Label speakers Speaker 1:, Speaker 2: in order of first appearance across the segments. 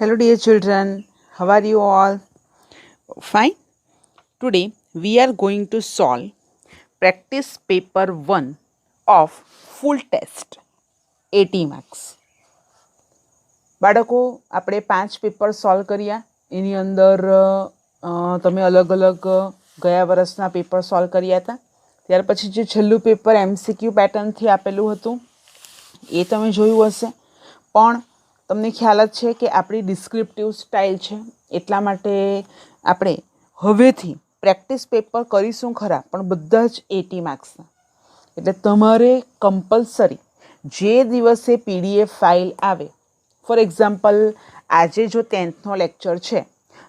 Speaker 1: Hello dear children, how are you all? Fine. Today we are going to solve practice paper 1 of full test 80 marks. બાળકો આપણે 5 paper solve કર્યા. એની અંદર તમે અલગ અલગ ગયા વર્ષના પેપર સોલ્વ કર્યા હતા. ત્યાર પછી જે છેલ્લું પેપર MCQ પેટર્નથી આપેલું હતું એ તમે જોયું હશે. પણ તમને ખ્યાલ જ છે કે આપણી ડિસ્ક્રિપ્ટિવ સ્ટાઇલ છે, એટલા માટે આપણે હવેથી પ્રેક્ટિસ પેપર કરીશું ખરા, પણ બધા જ 80 માર્ક્સના. એટલે તમારે કમ્પલસરી જે દિવસે PDF ફાઇલ આવે, ફોર એક્ઝામ્પલ આજે જો 10thનો લેક્ચર છે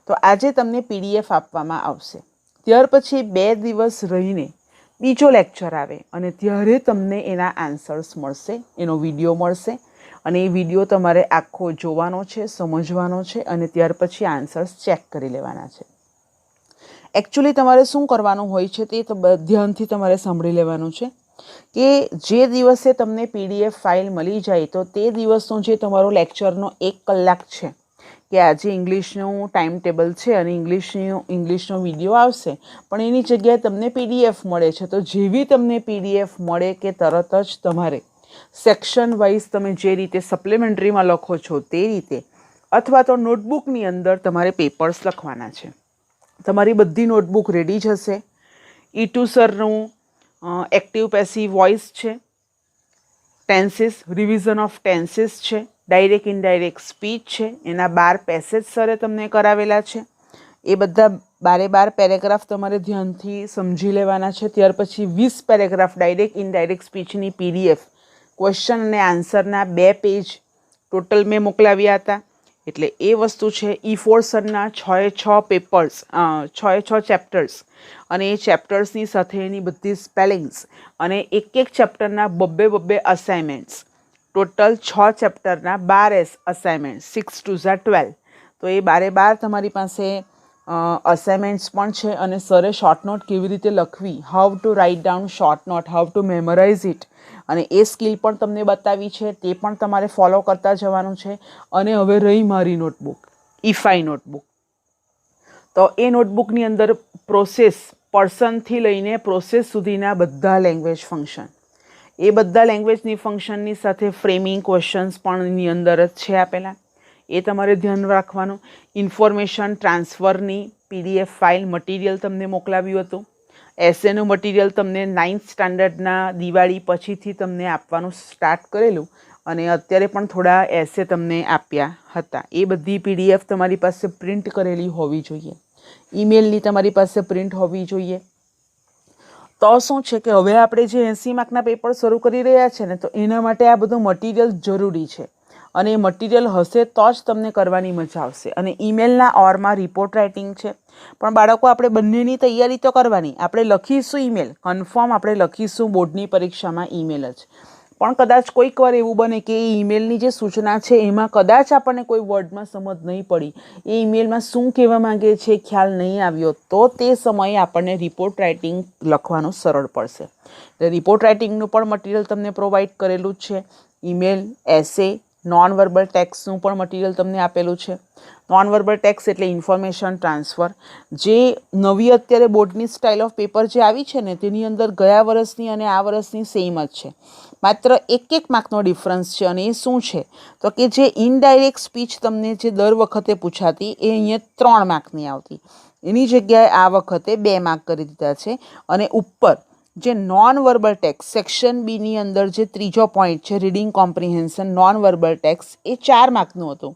Speaker 1: તો આજે તમને PDF આપવામાં આવશે. ત્યાર પછી 2 દિવસ રહીને બીજો લેક્ચર આવે અને ત્યારે તમને એના આન્સર્સ મળશે, એનો વિડીયો મળશે અને એ વિડીયો તમારે આખો જોવાનો છે, સમજવાનો છે અને ત્યાર પછી આન્સર્સ ચેક કરી લેવાના છે. એકચ્યુઅલી તમારે શું કરવાનું હોય છે તે ધ્યાનથી તમારે સાંભળી લેવાનું છે કે જે દિવસે તમને PDF ફાઇલ મળી જાય તો તે દિવસનો જે તમારો લેક્ચરનો 1 કલાક છે, કે આજે ઇંગ્લિશનું ટાઈમ ટેબલ છે અને ઇંગ્લિશનો વિડીયો આવશે, પણ એની જગ્યાએ તમને PDF મળે છે. તો જેવી તમને PDF મળે કે તરત જ તમારે સેક્શન વાઇઝ તમે જે રીતે સપ્લિમેન્ટરીમાં લખો છો તે રીતે, અથવા તો નોટબુકની અંદર તમારે પેપર્સ લખવાના છે. તમારી બધી નોટબુક રેડી જ હશે. E2 સરનું એક્ટિવ પેસિવ વોઇસ છે, ટેન્સીસ, રિવિઝન ઓફ ટેન્સીસ છે, ડાયરેક્ટ ઇનડાયરેક્ટ સ્પીચ છે, એના 12 પેસેજ સરે તમને કરાવેલા છે. એ બધા 12 પેરેગ્રાફ તમારે ધ્યાનથી સમજી લેવાના છે. ત્યાર પછી 20 પેરેગ્રાફ ડાયરેક્ટ ઇનડાયરેક્ટ સ્પીચની PDF ક્વેશ્ચન અને આન્સરના 2 પેજ ટોટલ મેં મોકલાવ્યા હતા. એટલે એ વસ્તુ છે. E4 સરના 6 પેપર્સ, 6 ચેપ્ટર્સ અને એ ચેપ્ટર્સની સાથે એની બધી સ્પેલિંગ્સ અને એક ચેપ્ટરના 2 અસાઇનમેન્ટ્સ, ટોટલ 6 ચેપ્ટરના 12 અસાઇનમેન્ટ્સ, 6 2 12. તો એ 12 તમારી પાસે અસાઇનમેન્ટ્સ પણ છે અને સરે શોર્ટ નોટ કેવી રીતે લખવી, how to write down short note, how to memorize it, અને એ સ્કિલ પણ તમને બતાવી છે. તે પણ તમારે ફોલો કરતા જવાનું છે. અને હવે રહી મારી નોટબુક, E5 નોટબુક. તો એ નોટબુકની અંદર પ્રોસેસ, પર્સનથી લઈને પ્રોસેસ સુધીના બધા લેંગ્વેજ ફંક્શન, એ બધા લેંગ્વેજની ફંક્શનની સાથે ફ્રેમિંગ ક્વેશ્ચન્સ પણ એની અંદર જ છે આપેલા. એ તમારે ધ્યાન રાખવાનું. ઇન્ફોર્મેશન ટ્રાન્સફરની PDF ફાઇલ મટીરિયલ તમને મોકલાવ્યું હતું. એસેનું મટીરિયલ તમને 9th સ્ટાન્ડર્ડના દિવાળી પછીથી તમને આપવાનું સ્ટાર્ટ કરેલું અને અત્યારે પણ થોડા એસે તમને આપ્યા હતા. એ બધી PDF તમારી પાસે પ્રિન્ટ કરેલી હોવી જોઈએ, ઈમેલની તમારી પાસે પ્રિન્ટ હોવી જોઈએ. તો શું છે કે હવે આપણે જે 80 માર્કના પેપર શરૂ કરી રહ્યા છે ને, તો એના માટે આ બધું મટીરિયલ જરૂરી છે અને એ મટીરિયલ હશે તો જ તમને કરવાની મજા આવશે. અને ઈમેલના ઓરમાં રિપોર્ટ રાઇટિંગ છે, પણ બાળકો આપણે બંનેની તૈયારી તો કરવાની. આપણે લખીશું ઈમેલ, કન્ફર્મ આપણે લખીશું બોર્ડની પરીક્ષામાં ઈમેલ જ. પણ કદાચ કોઈક વાર એવું બને કે એ ઈમેલની જે સૂચના છે એમાં કદાચ આપણને કોઈ વર્ડમાં સમજ નહીં પડી, એ ઈમેલમાં શું કહેવા માંગે છે ખ્યાલ નહીં આવ્યો, તો તે સમયે આપણને રિપોર્ટ રાઇટિંગ લખવાનું સરળ પડશે. એટલે રિપોર્ટ રાઇટિંગનું પણ મટીરિયલ તમને પ્રોવાઈડ કરેલું જ છે. ઈમેલ, એસે, નોન વર્બલ ટેક્સ્ટનું પણ મટીરિયલ તમને આપેલું છે. નોન વર્બલ ટેક્સ્ટ એટલે ઇન્ફોર્મેશન ટ્રાન્સફર. જે નવી અત્યારે બોર્ડની સ્ટાઇલ ઓફ પેપર જે આવી છે ને, તેની અંદર ગયા વર્ષની અને આ વર્ષની સેમ જ છે, માત્ર 1 માર્કનો ડિફરન્સ છે. અને એ શું છે તો કે જે ઇનડાયરેક્ટ સ્પીચ તમને જે દર વખતે પૂછાતી એ અહીંયા 3 માર્કની આવતી, એની જગ્યાએ આ વખતે 2 માર્ક કરી દીધા છે. અને ઉપર જે નોન વર્બલ ટેક્સ્ટ સેક્શન બીની અંદર જે ત્રીજો પોઈન્ટ છે, reading comprehension non verbal text, એ 4 માર્કનું હતું,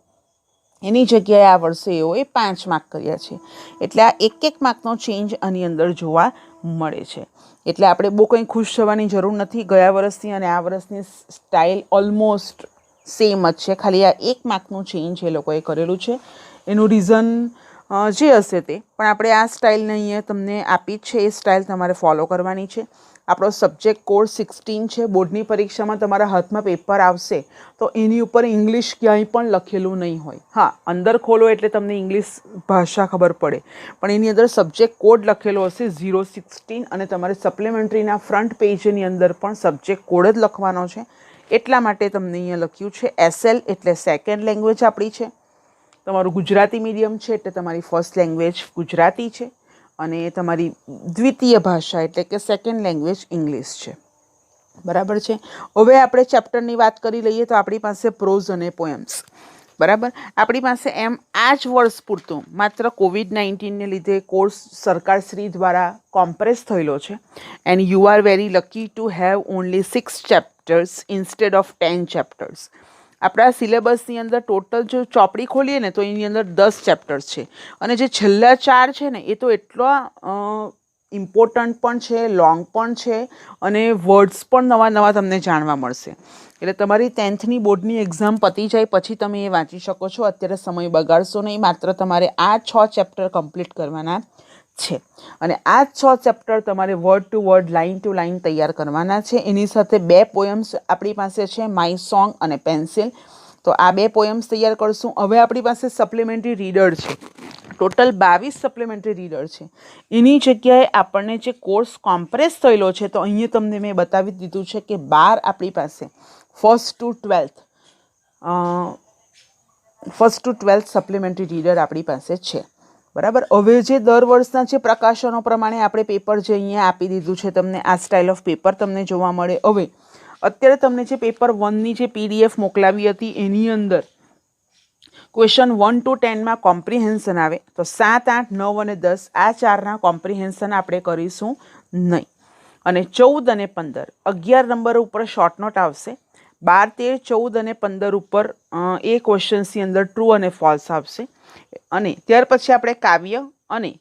Speaker 1: એની જગ્યાએ આ વર્ષે એઓએ 5 માર્ક કર્યા છે. એટલે આ 1 માર્કનો ચેન્જ આની અંદર જોવા મળે છે. એટલે આપણે બહુ કંઈ ખુશ થવાની જરૂર નથી. ગયા વર્ષની અને આ વર્ષની સ્ટાઇલ ઓલમોસ્ટ સેમ જ છે, ખાલી આ 1 માર્કનું ચેન્જ એ લોકોએ કરેલું છે. એનું રીઝન જે હશે તે, પણ આપણે આ સ્ટાઇલને અહીંયા તમને આપી જ છે. એ સ્ટાઇલ તમારે ફોલો કરવાની છે. આપણો સબ્જેક્ટ કોડ 16 છે. બોર્ડની પરીક્ષામાં તમારા હાથમાં પેપર આવશે તો એની ઉપર ઇંગ્લિશ ક્યાંય પણ લખેલું નહીં હોય. હા, અંદર ખોલો એટલે તમને ઇંગ્લિશ ભાષા ખબર પડે, પણ એની અંદર સબ્જેક્ટ કોડ લખેલો હશે 016 અને તમારે સપ્લિમેન્ટરીના ફ્રન્ટ પેજની અંદર પણ સબ્જેક્ટ કોડ જ લખવાનો છે. એટલા માટે તમને અહીંયા લખ્યું છે SL એટલે સેકન્ડ લેંગ્વેજ આપણી છે. તમારું ગુજરાતી મીડિયમ છે એટલે તમારી ફર્સ્ટ લેંગ્વેજ ગુજરાતી છે અને તમારી દ્વિતીય ભાષા એટલે કે સેકન્ડ લેંગ્વેજ ઇંગ્લિશ છે. બરાબર છે. હવે આપણે ચેપ્ટરની વાત કરી લઈએ તો આપણી પાસે પ્રોઝ અને પોએમ્સ. બરાબર, આપણી પાસે એમ આ જ વર્ષ પૂરતું માત્ર COVID-19ને લીધે કોર્સ સરકારશ્રી દ્વારા કોમ્પ્રેસ થયેલો છે and you are very lucky to have only 6 chapters instead of 10 chapters. આપણા સિલેબસની અંદર ટોટલ જો ચોપડી ખોલીએ ને તો એની અંદર 10 ચેપ્ટર્સ છે અને જે છેલ્લા 4 છે ને એ તો એટલા ઇમ્પોર્ટન્ટ પણ છે, લોંગ પણ છે અને વર્ડ્સ પણ નવા નવા તમને જાણવા મળશે. એટલે તમારી 10thની બોર્ડની એક્ઝામ પતી જાય પછી તમે એ વાંચી શકો છો. અત્યારે સમય બગાડશો નહીં. માત્ર તમારે આ 6 ચેપ્ટર કમ્પ્લીટ કરવાના છે અને આ 6 ચેપ્ટર તમારે word to word, line to line તૈયાર કરવાના છે. એની સાથે 2 પોએમ્સ આપણી પાસે છે, માય સોંગ અને પેન્સિલ. તો આ 2 પોએમ્સ તૈયાર કરશું. હવે આપણી પાસે સપ્લિમેન્ટરી રીડર છે, ટોટલ 22 સપ્લિમેન્ટરી રીડર છે. એની જગ્યાએ આપણને જે કોર્સ કોમ્પ્રેસ થયેલો છે તો અહીંયા તમને મેં બતાવી દીધું છે કે 12 આપણી પાસે first two 12th supplementary reader આપણી પાસે છે. બરાબર. હવે જે દર વર્ષના જે પ્રકાશનો પ્રમાણે આપણે પેપર જે અહીંયા આપી દીધું છે તમને, આ સ્ટાઇલ ઓફ પેપર તમને જોવા મળે. હવે અત્યારે તમને જે પેપર 1ની જે PDF મોકલાવી હતી એની અંદર ક્વેશ્ચન 1 to 10માં કોમ્પ્રિહેન્શન આવે તો 7, 8, 9 અને 10 આ 4ના કોમ્પ્રિહેન્શન આપણે કરીશું નહીં. અને 14 અને 15 11 નંબર ઉપર શોર્ટ નોટ આવશે. 12, 13, 14 અને 15 ઉપર એ ક્વેશ્ચન્સની અંદર ટ્રુ અને ફોલ્સ આવશે. અને ત્યાર પછી આપણે કાવ્ય અને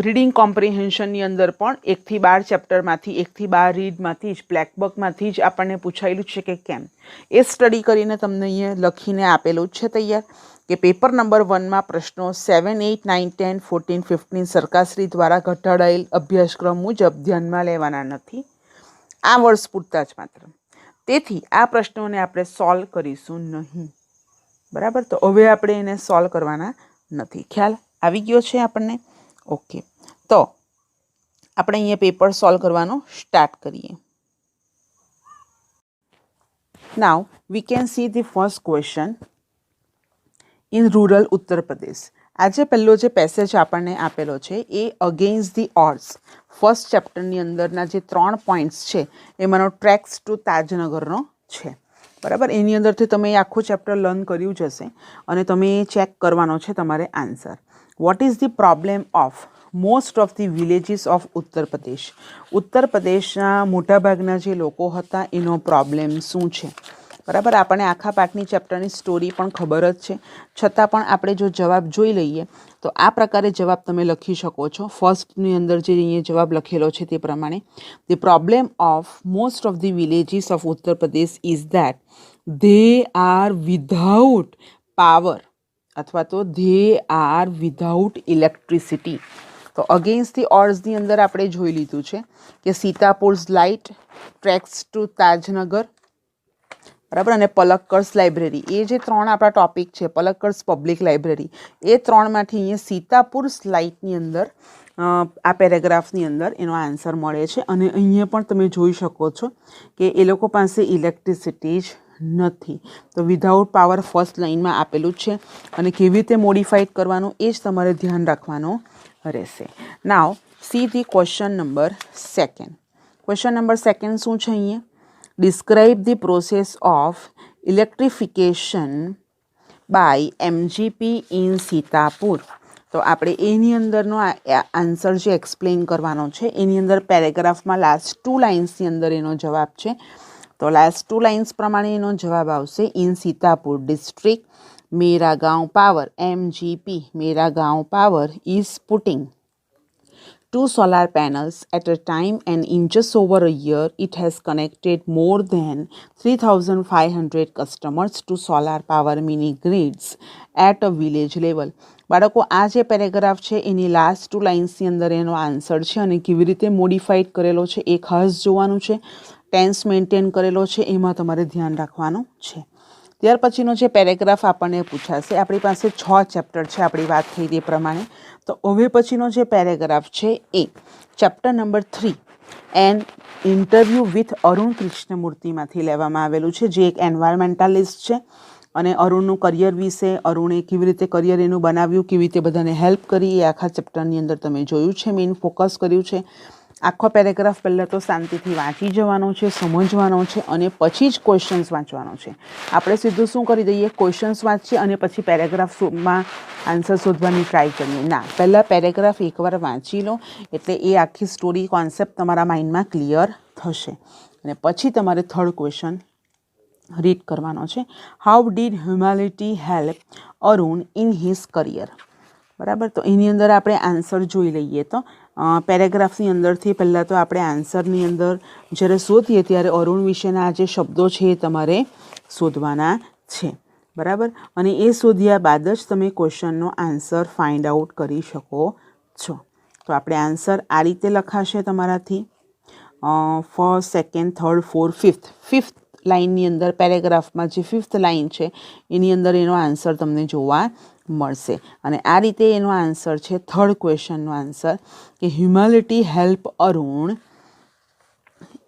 Speaker 1: રીડિંગ કોમ્પ્રિહેન્શનની અંદર પણ 1 થી 12 ચેપ્ટરમાંથી 1 થી 12 રીડમાંથી જ બ્લેકબુકમાંથી જ આપણને પૂછાયેલું છે કે કેમ. એ સ્ટડી કરીને તમને અહીંયા લખીને આપેલું જ છે તૈયાર કે પેપર નંબર 1માં પ્રશ્નો 7, 8, 9, 10, 14, 15 સરકારશ્રી દ્વારા ઘટાડાયેલ અભ્યાસક્રમ મુજબ ધ્યાનમાં લેવાના નથી. આ વર્ષ પૂરતા જ માત્ર. તેથી આ પ્રશ્નોને આપણે સોલ્વ કરીશું નહીં. બરાબર. તો હવે આપણે એને સોલ્વ કરવાના નથી. ખ્યાલ આવી ગયો છે આપણને? ઓકે. તો આપણે અહીંયા પેપર સોલ્વ કરવાનો સ્ટાર્ટ કરીએ. Now we can see the first question in rural Uttar Pradesh. આજે પહેલો જે પેસેજ આપણને આપેલો છે એ અગેન્સ્ટ ધી ઓડ્સ ફર્સ્ટ ચેપ્ટરની અંદરના જે 3 પોઈન્ટ્સ છે એમાંનો ટ્રેક્સ ટુ તાજનગરનો છે. બરાબર. એની અંદરથી તમે આખું ચેપ્ટર લર્ન કર્યું જ હશે અને તમે ચેક કરવાનો છે તમારે answer. What is the problem of most of the villages of Uttar Pradesh. ઉત્તર પ્રદેશના મોટાભાગના જે લોકો હતા એનો પ્રોબ્લેમ શું છે. બરાબર. આપણને આખા પાઠની ચેપ્ટરની સ્ટોરી પણ ખબર જ છે, છતાં પણ આપણે જો જવાબ જોઈ લઈએ તો આ પ્રકારે જવાબ તમે લખી શકો છો. ફર્સ્ટની અંદર જે અહીંયા જવાબ લખેલો છે તે પ્રમાણે the problem of most of the villages of Uttar Pradesh is that they are without power અથવા તો they are without electricity. તો અગેન્સ્ટ ધી ઓડ્સની અંદર આપણે જોઈ લીધું છે કે સીતાપુર્સ લાઇટ, ટ્રેક્સ ટુ તાજનગર, બરાબર, અને પલક્કડ્સ લાઇબ્રેરી. એ જે 3 આપણા ટોપિક છે, પલક્કડ્સ પબ્લિક લાઇબ્રેરી, એ 3માંથી અહીંયા સીતાપુર્સ લાઇટની અંદર આ પેરેગ્રાફની અંદર એનો આન્સર મળે છે. અને અહીંયા પણ તમે જોઈ શકો છો કે એ લોકો પાસે ઇલેક્ટ્રિસિટી જ નથી. તો વિધાઉટ પાવર ફર્સ્ટ લાઇનમાં આપેલું છે અને કેવી રીતે મોડિફાઈડ કરવાનું એ જ તમારે ધ્યાન રાખવાનું રહેશે. Now see the question number 2. Question number 2 શું છે અહીંયા? Describe the process of electrification by MGP in Sitapur. તો આપણે એની અંદરનો આન્સર જે એક્સપ્લેન કરવાનો છે એની અંદર પેરેગ્રાફમાં લાસ્ટ 2 લાઇન્સની અંદર એનો જવાબ છે. તો લાસ્ટ 2 લાઇન્સ પ્રમાણે એનો જવાબ આવશે in Sitapur district Mera Gaon Power MGP Mera Gaon Power is putting 2 solar panels at a time, and in just over a year it has connected more than 3,500 customers to solar power mini grids at a village level. બાળકો આ જે paragraph છે એની last 2 લાઇન્સની અંદર એનો answer છે અને કેવી રીતે મોડિફાઈડ કરેલો છે એ ખાસ જોવાનું છે. ટેન્સ મેન્ટેન કરેલો છે એમાં તમારે ધ્યાન રાખવાનું છે. ત્યાર પછીનો જે પેરેગ્રાફ આપણને પૂછાશે, આપણી પાસે 6 ચેપ્ટર છે આપણી વાત થઈ તે પ્રમાણે. તો હવે પછીનો જે પેરેગ્રાફ છે એ chapter number 3 and interview with Arun કૃષ્ણમૂર્તિમાંથી લેવામાં આવેલું છે, જે એક એન્વાયરમેન્ટાલિસ્ટ છે. અને અરુણનું કરિયર વિશે, અરુણે કેવી રીતે કરિયર એનું બનાવ્યું, કેવી રીતે બધાને હેલ્પ કરી, એ આખા ચેપ્ટરની અંદર તમે જોયું છે, મેઇન ફોકસ કર્યું છે. આખો પેરેગ્રાફ પહેલાં તો શાંતિથી વાંચી જવાનો છે, સમજવાનો છે અને પછી જ ક્વેશ્ચન્સ વાંચવાનો છે. આપણે સીધું શું કરી દઈએ, ક્વેશ્ચન્સ વાંચીએ અને પછી પેરેગ્રાફમાં આન્સર શોધવાની ટ્રાય કરીએ. ના, પહેલાં પેરેગ્રાફ એકવાર વાંચી લો એટલે એ આખી સ્ટોરી કોન્સેપ્ટ તમારા માઇન્ડમાં ક્લિયર થશે અને પછી તમારે થર્ડ ક્વેશ્ચન રીડ કરવાનો છે. How did humanity help Arun in his career. બરાબર, તો એની અંદર આપણે આન્સર જોઈ લઈએ. તો પેરેગ્રાફની અંદરથી પહેલાં તો આપણે આન્સરની અંદર જ્યારે શોધીએ ત્યારે અરુણ વિશેના જે શબ્દો છે એ તમારે શોધવાના છે. બરાબર, અને એ શોધ્યા બાદ જ તમે ક્વેશ્ચનનો આન્સર ફાઇન્ડ આઉટ કરી શકો છો. તો આપણે આન્સર આ રીતે લખાશે તમારાથી. First, second, third, fourth, fifth લાઇનની અંદર પેરેગ્રાફમાં જે ફિફ્થ લાઇન છે એની અંદર એનો આન્સર તમને જોવા મળશે. અને આ રીતે એનો આન્સર છે થર્ડ ક્વેશ્ચનનો આન્સર કે humanity help Arun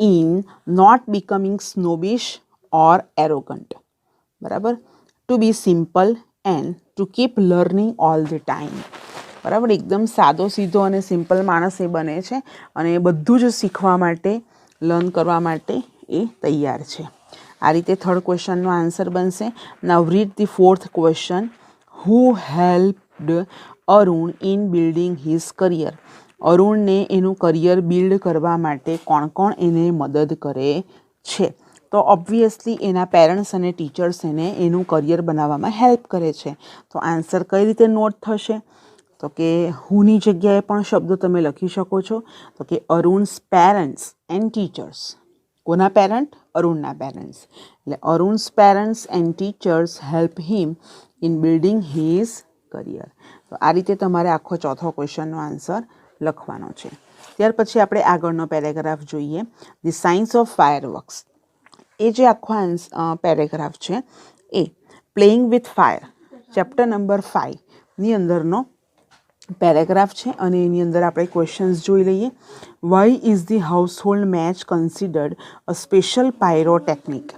Speaker 1: in not becoming snobbish or arrogant. બરાબર, to be simple and to keep learning all the time. બરાબર, એકદમ સાદો સીધો અને સિમ્પલ માણસ એ બને છે અને બધું જ શીખવા માટે, લર્ન કરવા માટે એ તૈયાર છે. આ રીતે થર્ડ ક્વેશ્ચનનો આન્સર બનશે. Now read the fourth question. Who helped Arun in building his career. અરુણને એનું કરિયર બિલ્ડ કરવા માટે કોણ કોણ એને મદદ કરે છે? તો ઓબ્વિયસલી એના પેરેન્ટ્સ અને ટીચર્સ એને એનું કરિયર બનાવવામાં હેલ્પ કરે છે. તો આન્સર કઈ રીતે નોટ થશે? તો કે હુની જગ્યાએ પણ શબ્દો તમે લખી શકો છો. તો કે અરુણ્સ પેરેન્ટ્સ એન્ડ ટીચર્સ. કોના પેરેન્ટ? અરુણના પેરેન્ટ્સ. એટલે Arun's parents and teachers help him in building his career. તો આ રીતે તમારે આખો ચોથો ક્વેશ્ચનનો આન્સર લખવાનો છે. ત્યાર પછી આપણે આગળનો પેરેગ્રાફ જોઈએ, ધી સાયન્સ ઓફ ફાયરવર્ક્સ. એ જે આખો પેરેગ્રાફ છે એ playing with fire chapter number 5ની અંદરનો પેરેગ્રાફ છે અને એની અંદર આપણે ક્વેશ્ચન્સ જોઈ લઈએ. Why is the household match considered a special pyrotechnic.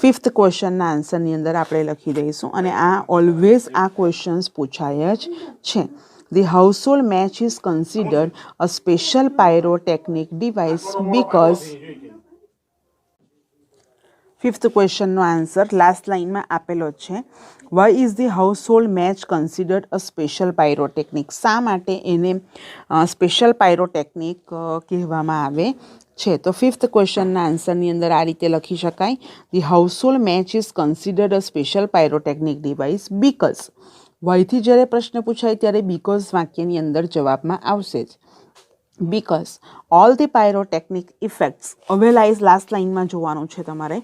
Speaker 1: Fifth ક્વેશ્ચનના આન્સરની અંદર આપણે લખી દઈશું અને આ ઓલવેઝ આ ક્વેશ્ચન્સ પૂછાય જ છે. The household match is considered a special pyrotechnic device because. Fifth ક્વેશ્ચનનો આન્સર લાસ્ટ લાઇનમાં આપેલો જ છે. Why is the household match considered a special pyrotechnic. શા માટે એને સ્પેશિયલ પાયરોટેકનિક કહેવામાં આવે છે? તો ફિફ્થ ક્વેશ્ચનના આન્સરની અંદર આ રીતે લખી શકાય, the household match is considered a special pyrotechnic device because. વાયથી જ્યારે પ્રશ્ન પૂછાય ત્યારે બીકોઝ વાક્યની અંદર જવાબમાં આવશે જ. Because all the pyrotechnic effects. હવે લાસ્ટ લાઇનમાં જોવાનું છે તમારે.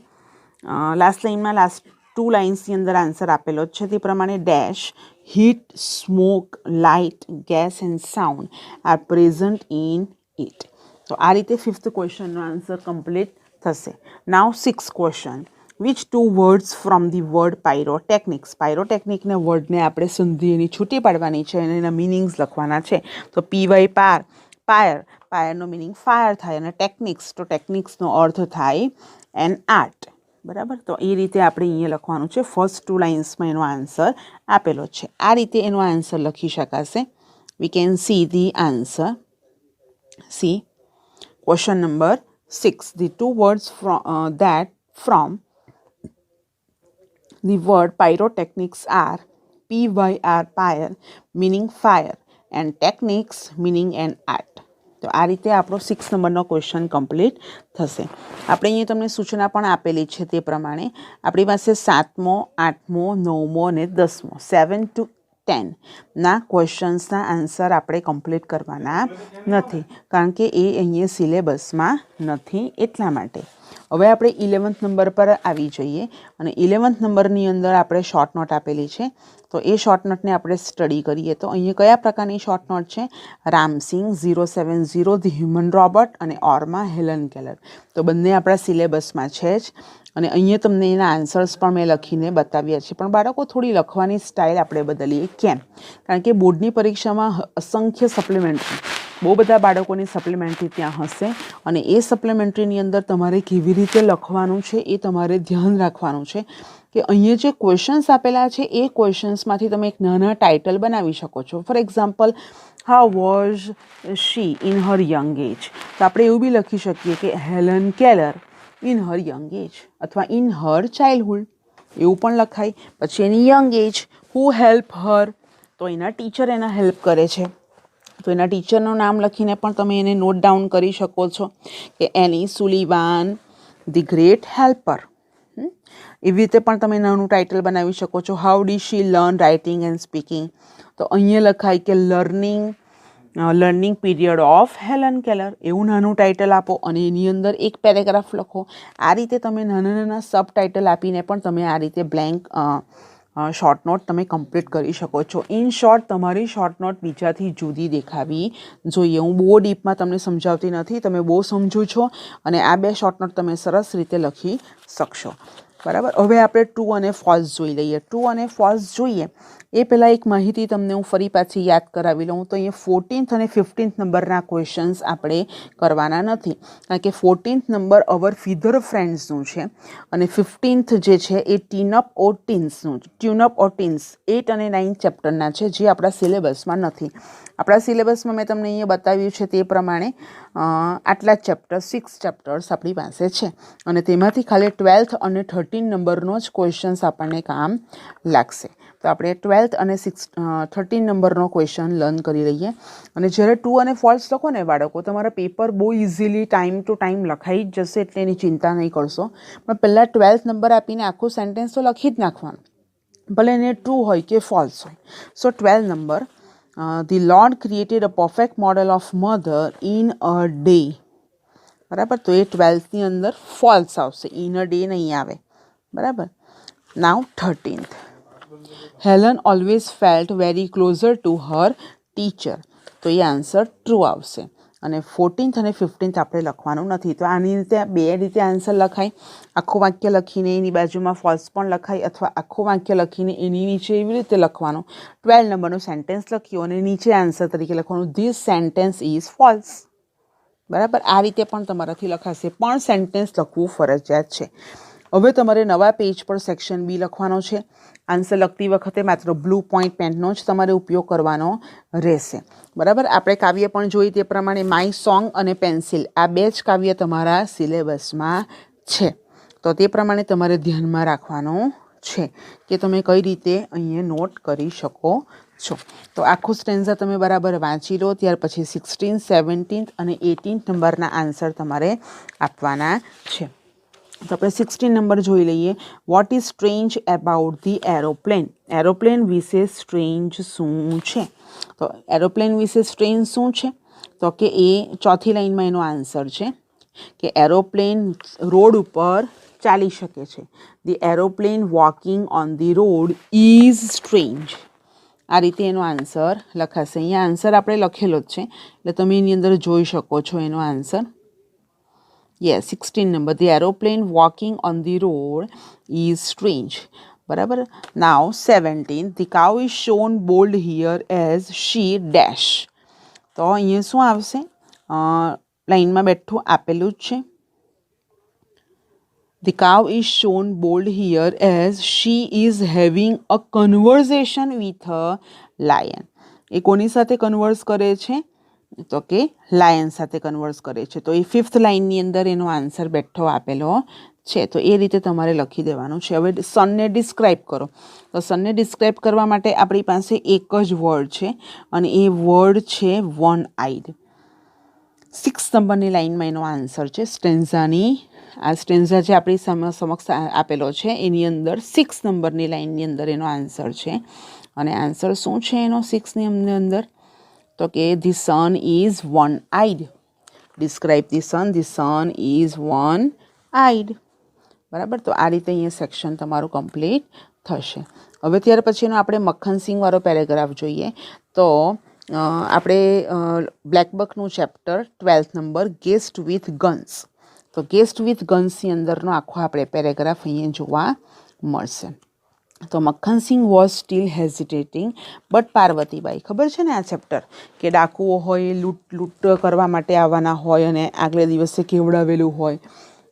Speaker 1: લાસ્ટ લાઇનમાં લાસ્ટ 2 લાઇન્સની અંદર આન્સર આપેલો જ છે તે પ્રમાણે dash heat, smoke, light, gas and sound are present in it. તો આ રીતે ફિફ્થ ક્વેશ્ચનનો આન્સર કમ્પ્લીટ થશે. Now six question. Which 2 words from the word pyrotechnics. પાયરોટેકનિકના વર્ડને આપણે સંધિ એની છૂટી પાડવાની છે અને એના મિનિંગ્સ લખવાના છે. તો પીવાય પાયર, પાયરનો મિનિંગ ફાયર થાય અને ટેકનિક્સ, તો ટેકનિક્સનો અર્થ થાય એન આર્ટ. બરાબર, તો એ રીતે આપણે અહીંયા લખવાનું છે. ફર્સ્ટ 2 લાઇન્સમાં એનો આન્સર આપેલો છે. આ રીતે એનો આન્સર લખી શકાશે. વી can see the answer. C question number 6. The 2 words from the word pyrotechnics are PYR, pyre, meaning fire, and techniques, meaning an art. તો આ રીતે આપણો 6 નંબરનો ક્વેશ્ચન કમ્પ્લીટ થશે. આપણે અહીંયા તમને સૂચના પણ આપેલી છે તે પ્રમાણે આપણી પાસે 7મો, 8મો, 9મો અને 10મો 7 to 10 ના ક્વેશ્ચન્સના આન્સર આપણે કમ્પ્લીટ કરવાના નથી કારણ કે એ અહીંયા સિલેબસમાં નથી એટલા માટે. હવે આપણે 11th નંબર પર આવી જઈએ અને 11th નંબરની અંદર આપણે શોર્ટ નોટ આપેલી છે. તો એ શોર્ટ નોટને આપણે સ્ટડી કરીએ તો અહીંયા કયા પ્રકારની શોર્ટ નોટ છે? રામસિંગ 070 ધી હ્યુમન રોબોટ અને ઓરમાં હેલન કેલર. તો બંને આપણા સિલેબસમાં છે જ અને અહીંયા તમને એના આન્સર્સ પણ મેં લખીને બતાવ્યા છે. પણ બાળકો થોડી લખવાની સ્ટાઇલ આપણે બદલીએ. કેમ? કારણ કે બોર્ડની પરીક્ષામાં અસંખ્ય સપ્લિમેન્ટરી બહુ બધા બાળકોની સપ્લિમેન્ટરી ત્યાં હશે અને એ સપ્લિમેન્ટરીની અંદર તમારે કેવી રીતે લખવાનું છે એ તમારે ધ્યાન રાખવાનું છે કે અહીંયા જે ક્વેશ્ચન્સ આપેલા છે એ ક્વેશ્ચન્સમાંથી તમે એક નાના ટાઇટલ બનાવી શકો છો. For example, how was she in her young age, તો આપણે એવું બી લખી શકીએ કે Helen Keller in her young age અથવા ઇન હર ચાઇલ્ડહુડ, એવું પણ લખાય. પછી એની young age, who help her, તો એના ટીચર એના હેલ્પ કરે છે, તો એના ટીચરનું નામ લખીને પણ તમે એને નોટ ડાઉન કરી શકો છો કે Annie Sullivan the great helper. એવી રીતે પણ તમે નાનું ટાઇટલ બનાવી શકો છો. How did she learn writing and speaking, તો અહીંયા લખાય કે learning period of Helen Keller, એવું નાનું ટાઇટલ આપો અને એની અંદર એક પેરેગ્રાફ લખો. આ રીતે તમે નાના નાના સબ ટાઇટલ આપીને પણ તમે આ રીતે બ્લેન્ક શોર્ટ નોટ તમે કમ્પ્લીટ કરી શકો છો. ઇન શોર્ટ, તમારી શોર્ટ નોટ બીજાથી જુદી દેખાવી જોઈએ. હું બહુ ડીપમાં તમને સમજાવતી નથી, તમે બહુ સમજો છો અને આ 2 શોર્ટ નોટ તમે સરસ રીતે લખી શકશો. બરાબર. હવે આપણે ટ્રુ અને ફોલ્સ જોઈ લઈએ. ટ્રુ અને ફોલ્સ જોઈએ એ પહેલાં એક માહિતી તમને હું ફરી પાછી યાદ કરાવી લઉં. તો અહીંયા 14th અને 15th નંબરના ક્વેશ્ચન્સ આપણે કરવાના નથી, કારણ કે 14th નંબર અવર ફીધર ફ્રેન્ડ્સનું છે અને 15th જે છે એ ટ્યુનઅપ ઓર ટીન્સ 8 અને 9 ચેપ્ટરના છે, જે આપણા સિલેબસમાં નથી. આપણા સિલેબસમાં મેં તમને અહીંયા બતાવ્યું છે તે પ્રમાણે આટલા ચેપ્ટર 6 ચેપ્ટર્સ આપણી પાસે છે અને તેમાંથી ખાલી 12th અને 13 નંબરનો જ ક્વેશ્ચન્સ આપણને કામ લાગશે. તો આપણે 12th અને 13 નંબરનો ક્વેશ્ચન લર્ન કરી લઈએ. અને જ્યારે ટ્રુ અને ફોલ્સ લખો ને બાળકો, તમારા પેપર બહુ ઇઝીલી ટાઈમ ટુ ટાઈમ લખાઈ જ જશે, એટલે એની ચિંતા નહીં કરશો. પણ પહેલાં 12th નંબર આપીને આખું સેન્ટેન્સ તો લખી જ નાખવાનું, ભલે એને ટ્રુ હોય કે ફોલ્સ હોય. સો 12 number, the lord created a perfect model of mother in a day. બરાબર. તો એ 12thની અંદર ફોલ્સ આવશે, ઇન અ ડે નહીં આવે. બરાબર. નાવ 13th, Helen always felt very closure to her teacher, તો એ આન્સર ટ્રુ આવશે. અને 14th અને 15th આપણે લખવાનું નથી. તો આની રીતે 2 રીતે આન્સર લખાય. આખું વાક્ય લખીને એની બાજુમાં ફોલ્સ પણ લખાય અથવા આખું વાક્ય લખીને એની નીચે એવી રીતે લખવાનું. 12 નંબરનું સેન્ટેન્સ લખ્યું અને નીચે આન્સર તરીકે લખવાનું, ધીસ સેન્ટેન્સ ઇઝ ફોલ્સ. બરાબર. આ રીતે પણ તમારાથી લખાશે, પણ સેન્ટેન્સ લખવું ફરજિયાત છે. હવે તમારે નવા પેજ પર સેક્શન બી લખવાનો છે. આન્સર લખતી વખતે માત્ર બ્લુ પોઈન્ટ પેનનો જ તમારે ઉપયોગ કરવાનો રહેશે. બરાબર. આપણે કાવ્ય પણ જોઈ તે પ્રમાણે માય સોંગ અને પેન્સિલ, આ 2 જ કાવ્ય તમારા સિલેબસમાં છે. તો તે પ્રમાણે તમારે ધ્યાનમાં રાખવાનું છે કે તમે કઈ રીતે અહીંયા નોટ કરી શકો છો. તો આખું સ્ટેન્ઝા તમે બરાબર વાંચી લો, ત્યાર પછી 16th, 17th અને 18th નંબરના આન્સર તમારે આપવાના છે. તો આપણે 16 નંબર જોઈ લઈએ. What is strange about the aeroplane, aeroplane વિશે સ્ટ્રેન્જ શું છે? તો એરોપ્લેન વિશે સ્ટ્રેન્જ શું છે? તો કે એ ચોથી લાઈનમાં એનો આન્સર છે કે એરોપ્લેન રોડ ઉપર ચાલી શકે છે. The aeroplane walking on the road is strange. આ રીતે એનો આન્સર લખાશે. અહીંયા આન્સર આપણે લખેલો જ છે, એટલે તમે એની અંદર જોઈ શકો છો એનો આન્સર. Yes, 16 number, the aeroplane walking on the road is strange. બરાબર. Now 17, the cow is shown bold here as she dash. તો અહીંયા શું આવશે? લાઈનમાં બેઠું આપેલું જ છે. The cow is shown bold here as she is having a conversation with a lion. એ કોની સાથે કન્વર્સ કરે છે? તો કે લાયન સાથે કન્વર્સ કરે છે. તો એ 5th લાઇનની અંદર એનો આન્સર બેઠો આપેલો છે. તો એ રીતે તમારે લખી દેવાનું છે. હવે સનને ડિસ્ક્રાઇબ કરો. તો સનને ડિસ્ક્રાઇબ કરવા માટે આપણી પાસે એક જ વર્ડ છે અને એ વર્ડ છે વન આઈડ. 6th નંબરની લાઇનમાં એનો આન્સર છે. સ્ટેન્ઝાની આ સ્ટેન્ઝા જે આપણી સમક્ષ આપેલો છે એની અંદર 6th નંબરની લાઇનની અંદર એનો આન્સર છે. અને આન્સર શું છે એનો 6ની અંદર? તો કે the sun is one eyed. Describe the sun is one eyed. બરાબર. તો આ રીતે અહીંયા સેક્શન તમારું કમ્પ્લીટ થશે. હવે ત્યાર પછીનો આપણે મક્ખનસિંહવાળો પેરેગ્રાફ જોઈએ. તો આપણે બ્લેકબકનું chapter 12th number, guest with guns. તો ગેસ્ટ વિથ ગન્સની અંદરનો આખો આપણે પેરેગ્રાફ અહીંયા જોવા મળશે. તો Makhan Singh was still hesitating but Parvatibai, ખબર છે ને આ ચેપ્ટર, કે ડાકુઓ હોય એ લૂંટ કરવા માટે આવવાના હોય અને આગલે દિવસે કેવડાવેલું હોય,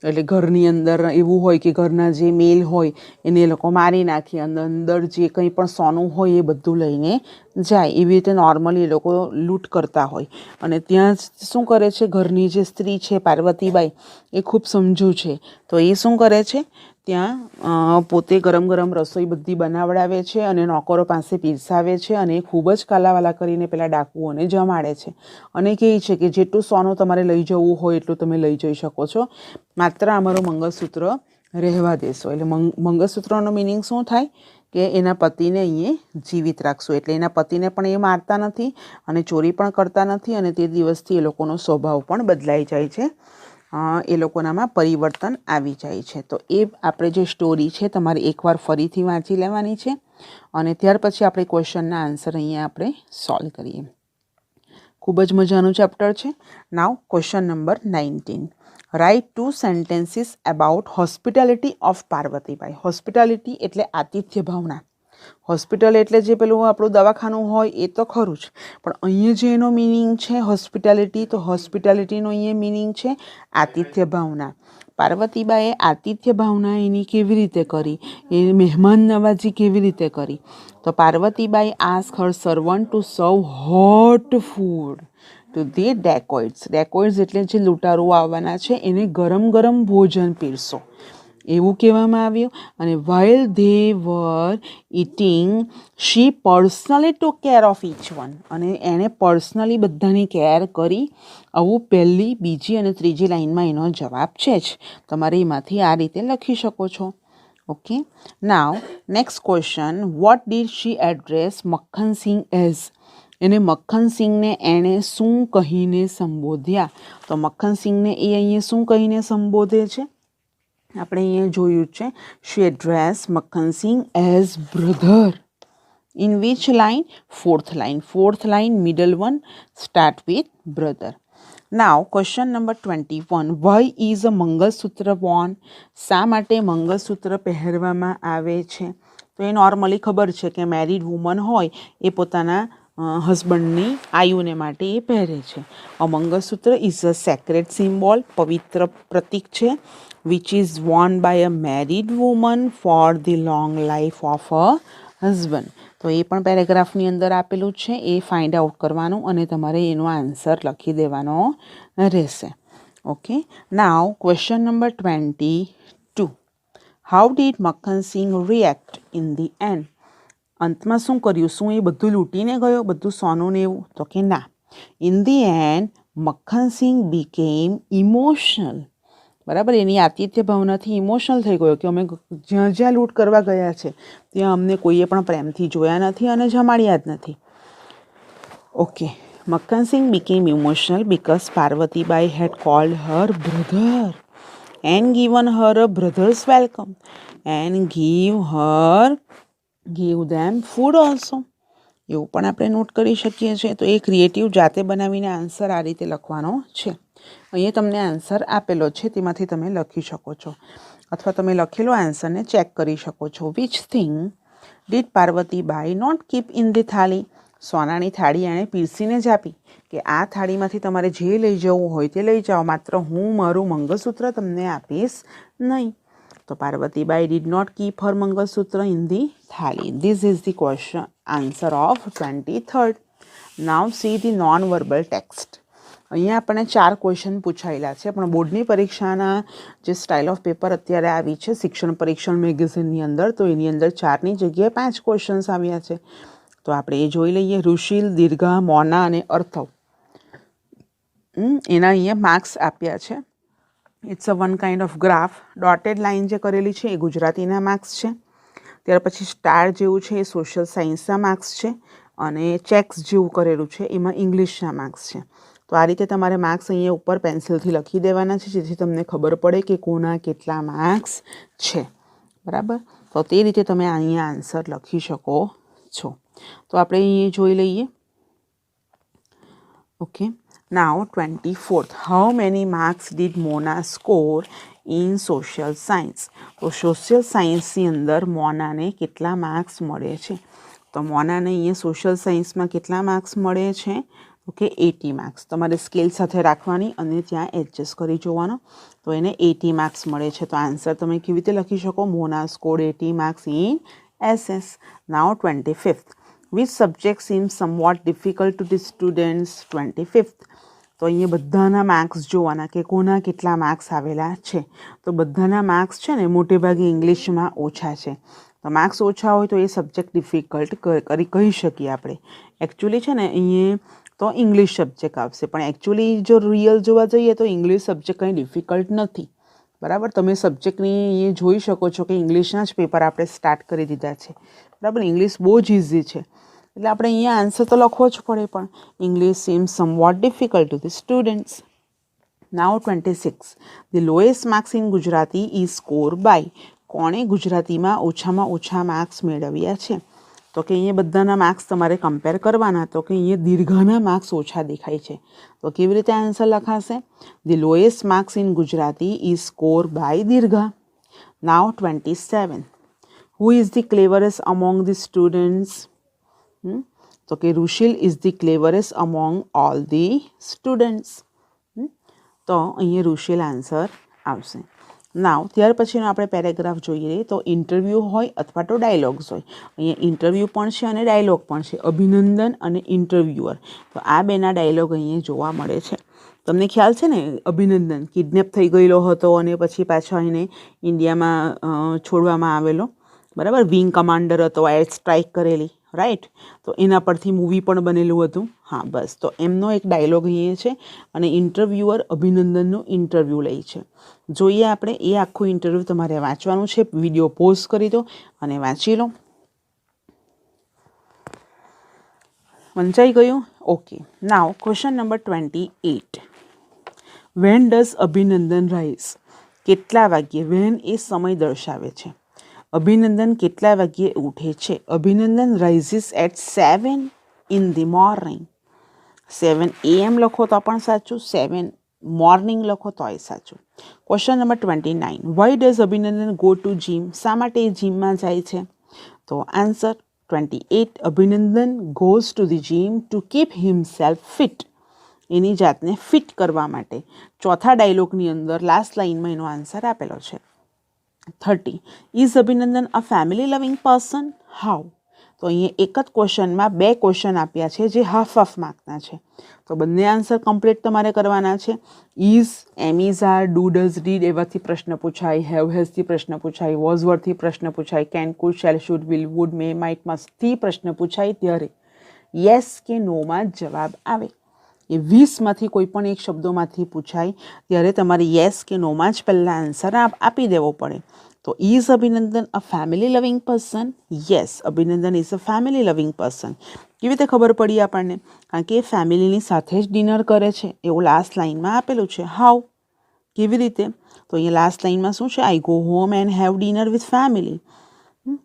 Speaker 1: એટલે ઘરની અંદર એવું હોય કે ઘરના જે મેલ હોય એને એ લોકો મારી નાખી અને અંદર જે કંઈ પણ સોનું હોય એ બધું લઈને જાય. એવી રીતે નોર્મલી એ લોકો લૂંટ કરતા હોય. અને ત્યાં શું કરે છે, ઘરની જે સ્ત્રી છે પાર્વતીબાઈ એ ખૂબ સમજુ છે, તો એ શું કરે છે, ત્યાં પોતે ગરમ ગરમ રસોઈ બધી બનાવડાવે છે અને નોકરો પાસે પીરસાવે છે અને ખૂબ જ કાલાવાલા કરીને પેલા ડાકુઓને જમાડે છે અને કહે છે કે જેટલું સોનું તમારે લઈ જવું હોય એટલું તમે લઈ જઈ શકો છો, માત્ર અમારું મંગળસૂત્ર રહેવા દેશો. એટલે મંગળસૂત્રનો મિનિંગ શું થાય કે એના પતિને અહીંયા જીવિત રાખશો. એટલે એના પતિને પણ એ મારતા નથી અને ચોરી પણ કરતા નથી અને તે દિવસથી એ લોકોનો સ્વભાવ પણ બદલાઈ જાય છે, એ લોકોનામાં પરિવર્તન આવી જાય છે. તો એ આપણે જે સ્ટોરી છે તમારે એકવાર ફરીથી વાંચી લેવાની છે અને ત્યાર પછી આપણે ક્વેશ્ચનના આન્સર અહીંયા આપણે સોલ્વ કરીએ. ખૂબ જ મજાનું ચેપ્ટર છે. Now question number 19. Write 2 sentences about hospitality of Parvatibai. Hospitality એટલે આતિથ્ય ભાવના. હોસ્પિટલ એટલે જે પેલું આપણું દવાખાનું હોય એ તો ખરું જ, પણ અહીંયા જે એનો મિનિંગ છે હોસ્પિટાલિટી, તો હોસ્પિટાલિટીનો અહીંયા મિનિંગ છે આતિથ્ય ભાવના. પાર્વતીબાઈએ આતિથ્ય ભાવના એની કેવી રીતે કરી, એ મહેમાન નવાજી કેવી રીતે કરી, તો Parvatibai ask her servant to serve hot food to the dacoits. Dacoits એટલે જે લૂંટારુઓ આવવાના છે એને ગરમ ગરમ ભોજન પીરસો, એવું કહેવામાં આવ્યું. અને while they were eating she personally took care of each one. અને એણે પર્સનલી બધાની કેર કરી. આવું પહેલી, બીજી અને ત્રીજી લાઇનમાં એનો જવાબ છે જ. તમારે એમાંથી આ રીતે લખી શકો છો. Okay, now next question. What did she address Makhan Singh as? એને મક્ખનસિંહને એણે શું કહીને સંબોધ્યા? તો મક્ખનસિંહને એ અહીંયા શું કહીને સંબોધે છે આપણે અહીંયા જોયું છે. She address Makhan Singh as brother. In which line? Fourth line. Fourth line middle one start with brother. Now question number 21. Why is a mangalsutra worn? શા માટે મંગલસૂત્ર પહેરવામાં આવે છે? તો એ નોર્મલી ખબર છે કે મેરિડ વુમન હોય એ પોતાના હસબન્ડની આયુને માટે એ પહેરે છે. A mangalsutra is a sacred symbol, પવિત્ર પ્રતીક છે, which is worn by a married woman for the long life of a husband. તો એ પણ પેરેગ્રાફની અંદર આપેલું છે, એ ફાઇન્ડ આઉટ કરવાનું અને તમારે એનો આન્સર લખી દેવાનો રહેશે. Okay, now question number 22. How did Makhan Singh react in the end? અંતમાં શું કર્યું? શું એ બધું લૂંટીને ગયો, બધું સોનું ને એવું? તો કે ના. In the end Makhan Singh became emotional. બરાબર, એની આતિથ્ય ભાવનાથી ઇમોશનલ થઈ ગયો કે અમે જ્યાં જ્યાં લૂંટ કરવા ગયા છે ત્યાં અમને કોઈએ પણ પ્રેમથી જોયા નથી અને જમાડ્યા જ નથી. Okay, Makhan Singh became emotional because Parvatibai had called her brother and given her a brother's welcome and give them food also. એવું પણ આપણે નોટ કરી શકીએ છીએ. તો એ ક્રિએટિવ જાતે બનાવીને આન્સર આ રીતે લખવાનો છે. અહીંયા તમને આન્સર આપેલો છે, તેમાંથી તમે લખી શકો છો અથવા તમે લખેલો આન્સરને ચેક કરી શકો છો. Which thing did Parvatibai not keep in the thali? સોનાની થાળી એણે પીરસીને જ આપી કે આ થાળીમાંથી તમારે જે લઈ જવું હોય તે લઈ જાઓ, માત્ર હું મારું મંગળસૂત્ર તમને આપીશ નહીં. તો Parvatibai did not keep her mangalsutra in the thali. This is the question answer of 23rd. Now see the non verbal text. અહીંયા આપણને 4 ક્વેશ્ચન પૂછાયેલા છે, પણ બોર્ડની પરીક્ષાના જે સ્ટાઇલ ઓફ પેપર અત્યારે આવી છે શિક્ષણ પરીક્ષણ મેગેઝિનની અંદર, તો એની અંદર 4ની જગ્યાએ 5 ક્વેશ્ચન્સ આવ્યા છે. તો આપણે એ જોઈ લઈએ. ઋષિલ, દીર્ઘા, મોના અને અર્થવ, એના અહીંયા માર્ક્સ આપ્યા છે. It's a one kind of graph. Dotted line જે કરેલી છે એ ગુજરાતીના માર્ક્સ છે. ત્યાર પછી સ્ટાર જેવું છે એ સોશિયલ સાયન્સના માર્ક્સ છે અને ચેક્સ જેવું કરેલું છે એમાં ઇંગ્લિશના માર્ક્સ છે. તો આ રીતે તમારે માર્ક્સ અહીંયા ઉપર પેન્સિલથી લખી દેવાના છે, જેથી તમને ખબર પડે કે કોના કેટલા માર્ક્સ છે. બરાબર, તો તે રીતે તમે અહીંયા આન્સર લખી શકો છો. તો આપણે અહીંયા જોઈ લઈએ. Okay, now 24th. How many marks did Mona score in social science. તો સોશિયલ સાયન્સની અંદર મોનાને કેટલા માર્ક્સ મળે છે? તો મોનાને અહીંયા સોશિયલ સાયન્સમાં કેટલા માર્ક્સ મળે છે? Okay 80 marks. તમારે સ્કેલ સાથે રાખવાની અને ત્યાં એડજસ્ટ કરી જોવાનો. તો એને 80 માર્ક્સ મળે છે. તો આન્સર તમે કેવી રીતે લખી શકો? Mona scored 80 marks in SS. Now 25th. Which subject seems somewhat difficult to the students? 25th. તો અહીંયા બધાના માર્ક્સ જોવાના કે કોના કેટલા માર્ક્સ આવેલા છે. તો બધાના માર્ક્સ છે ને મોટે ભાગે ઇંગ્લિશમાં ઓછા છે. તો માર્ક્સ ઓછા હોય તો એ સબ્જેક્ટ ડિફિકલ્ટ કહી શકીએ આપણે. એકચ્યુઅલી છે ને અહીંયા તો ઇંગ્લિશ સબ્જેક્ટ આવશે, પણ એકચ્યુઅલી જો રિયલ જોવા જઈએ તો ઇંગ્લિશ સબ્જેક્ટ કંઈ ડિફિકલ્ટ નથી. બરાબર, તમે સબ્જેક્ટની એ જોઈ શકો છો કે ઇંગ્લિશના જ પેપર આપણે સ્ટાર્ટ કરી દીધા છે. બરાબર, ઇંગ્લિશ બહુ જ ઇઝી છે, એટલે આપણે અહીંયા આન્સર તો લખવો જ પડે, પણ English seems somewhat difficult to the students. Now 26. The lowest marks in Gujarati is score by. કોણે ગુજરાતીમાં ઓછામાં ઓછા માર્ક્સ મેળવ્યા છે? તો કે અહીંયા બધાના માર્ક્સ તમારે કમ્પેર કરવાના. તો કે અહીંયા દીર્ઘાના માર્ક્સ ઓછા દેખાય છે. તો કેવી રીતે આન્સર લખાશે? The lowest marks in Gujarati is score by Dirgha. Now 27. Who is the cleverest among the students? તો કે Rushil is the cleverest among all the students. તો અહીંયા રુશિલ આન્સર આવશે. નાવ ત્યાર પછીનો આપણે પેરેગ્રાફ જોઈએ તો ઇન્ટરવ્યૂ હોય અથવા તો ડાયલોગ્સ હોય. અહીંયા ઇન્ટરવ્યૂ પણ છે અને ડાયલોગ પણ છે. અભિનંદન અને ઇન્ટરવ્યુઅર. તો આ બેના ડાયલોગ અહીંયા જોવા મળે છે. તમને ખ્યાલ છે ને, અભિનંદન કિડનેપ થઈ ગયેલો હતો અને પછી પાછો એને ઇન્ડિયામાં છોડવામાં આવેલો. બરાબર, વિંગ કમાન્ડર હતો, એર સ્ટ્રાઇક કરેલી, રાઈટ. તો એના પરથી મૂવી પણ બનેલું હતું. હા બસ, તો એમનો એક ડાયલોગ અહીંયા છે અને ઇન્ટરવ્યુઅર અભિનંદનનું ઇન્ટરવ્યૂ લે છે. જોઈએ આપણે એ આખું ઇન્ટરવ્યૂ તમારે વાંચવાનું છે. વિડીયો પોઝ કરી દો અને વાંચી લો. વંચાઈ ગયું? Okay. Now question number 28. When does અભિનંદન રાઇઝ? કેટલા વાગ્યે? વેન એ સમય દર્શાવે છે. અભિનંદન કેટલા વાગ્યે ઉઠે છે? Abhinandan rises at 7 in the morning. 7 AM લખો તો પણ સાચું, 7 મોર્નિંગ લખો તોય સાચું. Question number 29. વાય ડઝ અભિનંદન ગો ટુ જીમ? શા માટે એ જીમમાં જાય છે? તો answer 28. Abhinandan goes to the gym to keep himself fit. એની જાતને ફિટ કરવા માટે. ચોથા ડાયલોગની અંદર લાસ્ટ લાઇનમાં એનો આન્સર આપેલો છે. 30. ઇઝ અભિનંદન અ ફેમિલી લવિંગ પર્સન? હાઉ? તો અહીંયા એક જ ક્વેશ્ચનમાં બે ક્વેશ્ચન આપ્યા છે જે હાફ માર્કના છે. તો બંને આન્સર કમ્પ્લીટ તમારે કરવાના છે. Is, am is, are, do, does, did એવાથી પ્રશ્ન પૂછાય, હેવ હેઝથી પ્રશ્ન પૂછાય, વોઝ વર્ડથી પ્રશ્ન પૂછાય, can, could, shall, should, will, would, may, might, મસ્ટથી પ્રશ્ન પૂછાય ત્યારે યસ કે નોમાં જ જવાબ આવે. એ 20માંથી કોઈ પણ એક શબ્દોમાંથી પૂછાય ત્યારે તમારે યસ કે નોમાં જ પહેલાં આન્સર આપી દેવો પડે. તો ઇઝ અભિનંદન અ ફેમિલી લવિંગ પર્સન? યસ, અભિનંદન ઇઝ અ ફેમિલી લવિંગ પર્સન. કેવી રીતે ખબર પડી આપણને? કારણ કે એ ફેમિલીની સાથે જ ડિનર કરે છે એવું લાસ્ટ લાઇનમાં આપેલું છે. હાઉ? કેવી રીતે? તો અહીંયા લાસ્ટ લાઇનમાં શું છે? I go home and have dinner with family.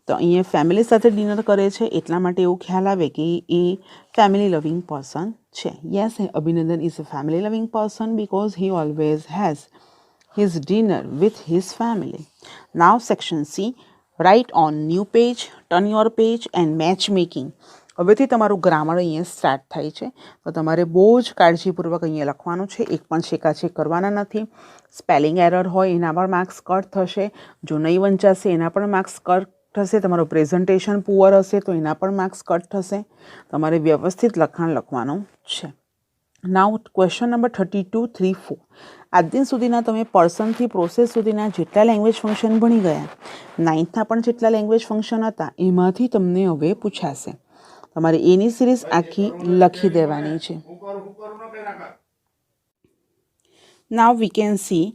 Speaker 1: તો અહીંયા ફેમિલી સાથે ડિનર કરે છે એટલા માટે એવું ખ્યાલ આવે કે એ ફેમિલી લવિંગ પર્સન છે. યસ, અભિનંદન ઇઝ અ ફેમિલી લવિંગ person because he always has his dinner with his family. Now section C. Write on new page, turn your page and matchmaking. હવેથી તમારું ગ્રામર અહીંયા સ્ટાર્ટ થાય છે. તો તમારે બહુ જ કાળજીપૂર્વક અહીંયા લખવાનું છે. એક પણ છેકાછેક કરવાના નથી. સ્પેલિંગ એરર હોય એના પણ માર્ક્સ કટ થશે. જો નહીં વંચાશે એના પણ માર્ક્સ કટ થશે. તમારું પ્રેઝન્ટેશન પુઅર હશે તો એના પણ માર્ક્સ કટ થશે. તમારે વ્યવસ્થિત લખાણ લખવાનું છે. નાઉ ક્વેશ્ચન નંબર 32, 3, 4. આજ દિન સુધીના તમે પર્સનથી પ્રોસેસ સુધીના જેટલા લેંગ્વેજ ફંક્શન ભણી ગયા, 9થના પણ જેટલા લેંગ્વેજ ફંક્શન હતા એમાંથી તમને હવે પૂછાશે. તમારે એની સિરીઝ આખી લખી દેવાની છે. Now we can see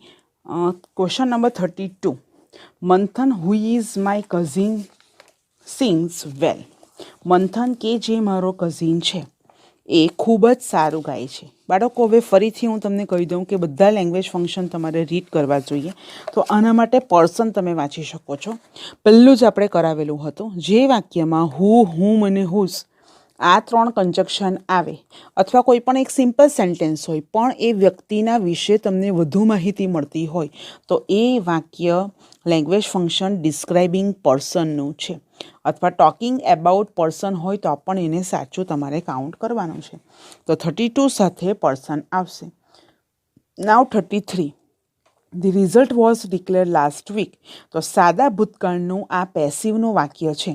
Speaker 1: question number 32. Manthan who is my cousin sings well. Manthan કે જે મારો કઝિન છે એ ખૂબ જ સારું ગાય છે. બાળકો હવે ફરીથી હું તમને કહી દઉં કે બધા લેંગ્વેજ ફંક્શન તમારે રીડ કરવા જોઈએ. તો આના માટે પર્સન તમે વાંચી શકો છો. પહેલું જ આપણે કરાવેલું હતું જે વાક્યમાં હુ, હુમ અને હુઝ આ 3 કંજક્શન આવે અથવા કોઈ પણ એક સિમ્પલ સેન્ટેન્સ હોય પણ એ વ્યક્તિના વિશે તમને વધુ માહિતી મળતી હોય તો એ વાક્ય લેંગ્વેજ ફંક્શન ડિસ્ક્રાઇબિંગ પર્સનનું છે અથવા ટોકિંગ એબાઉટ પર્સન હોય તો પણ એને સાચું તમારે કાઉન્ટ કરવાનું છે. તો 32 સાથે પર્સન આવશે. Now 33. The result was declare last week. તો સાદા ભૂતકાળનું આ પેસિવનું વાક્ય છે.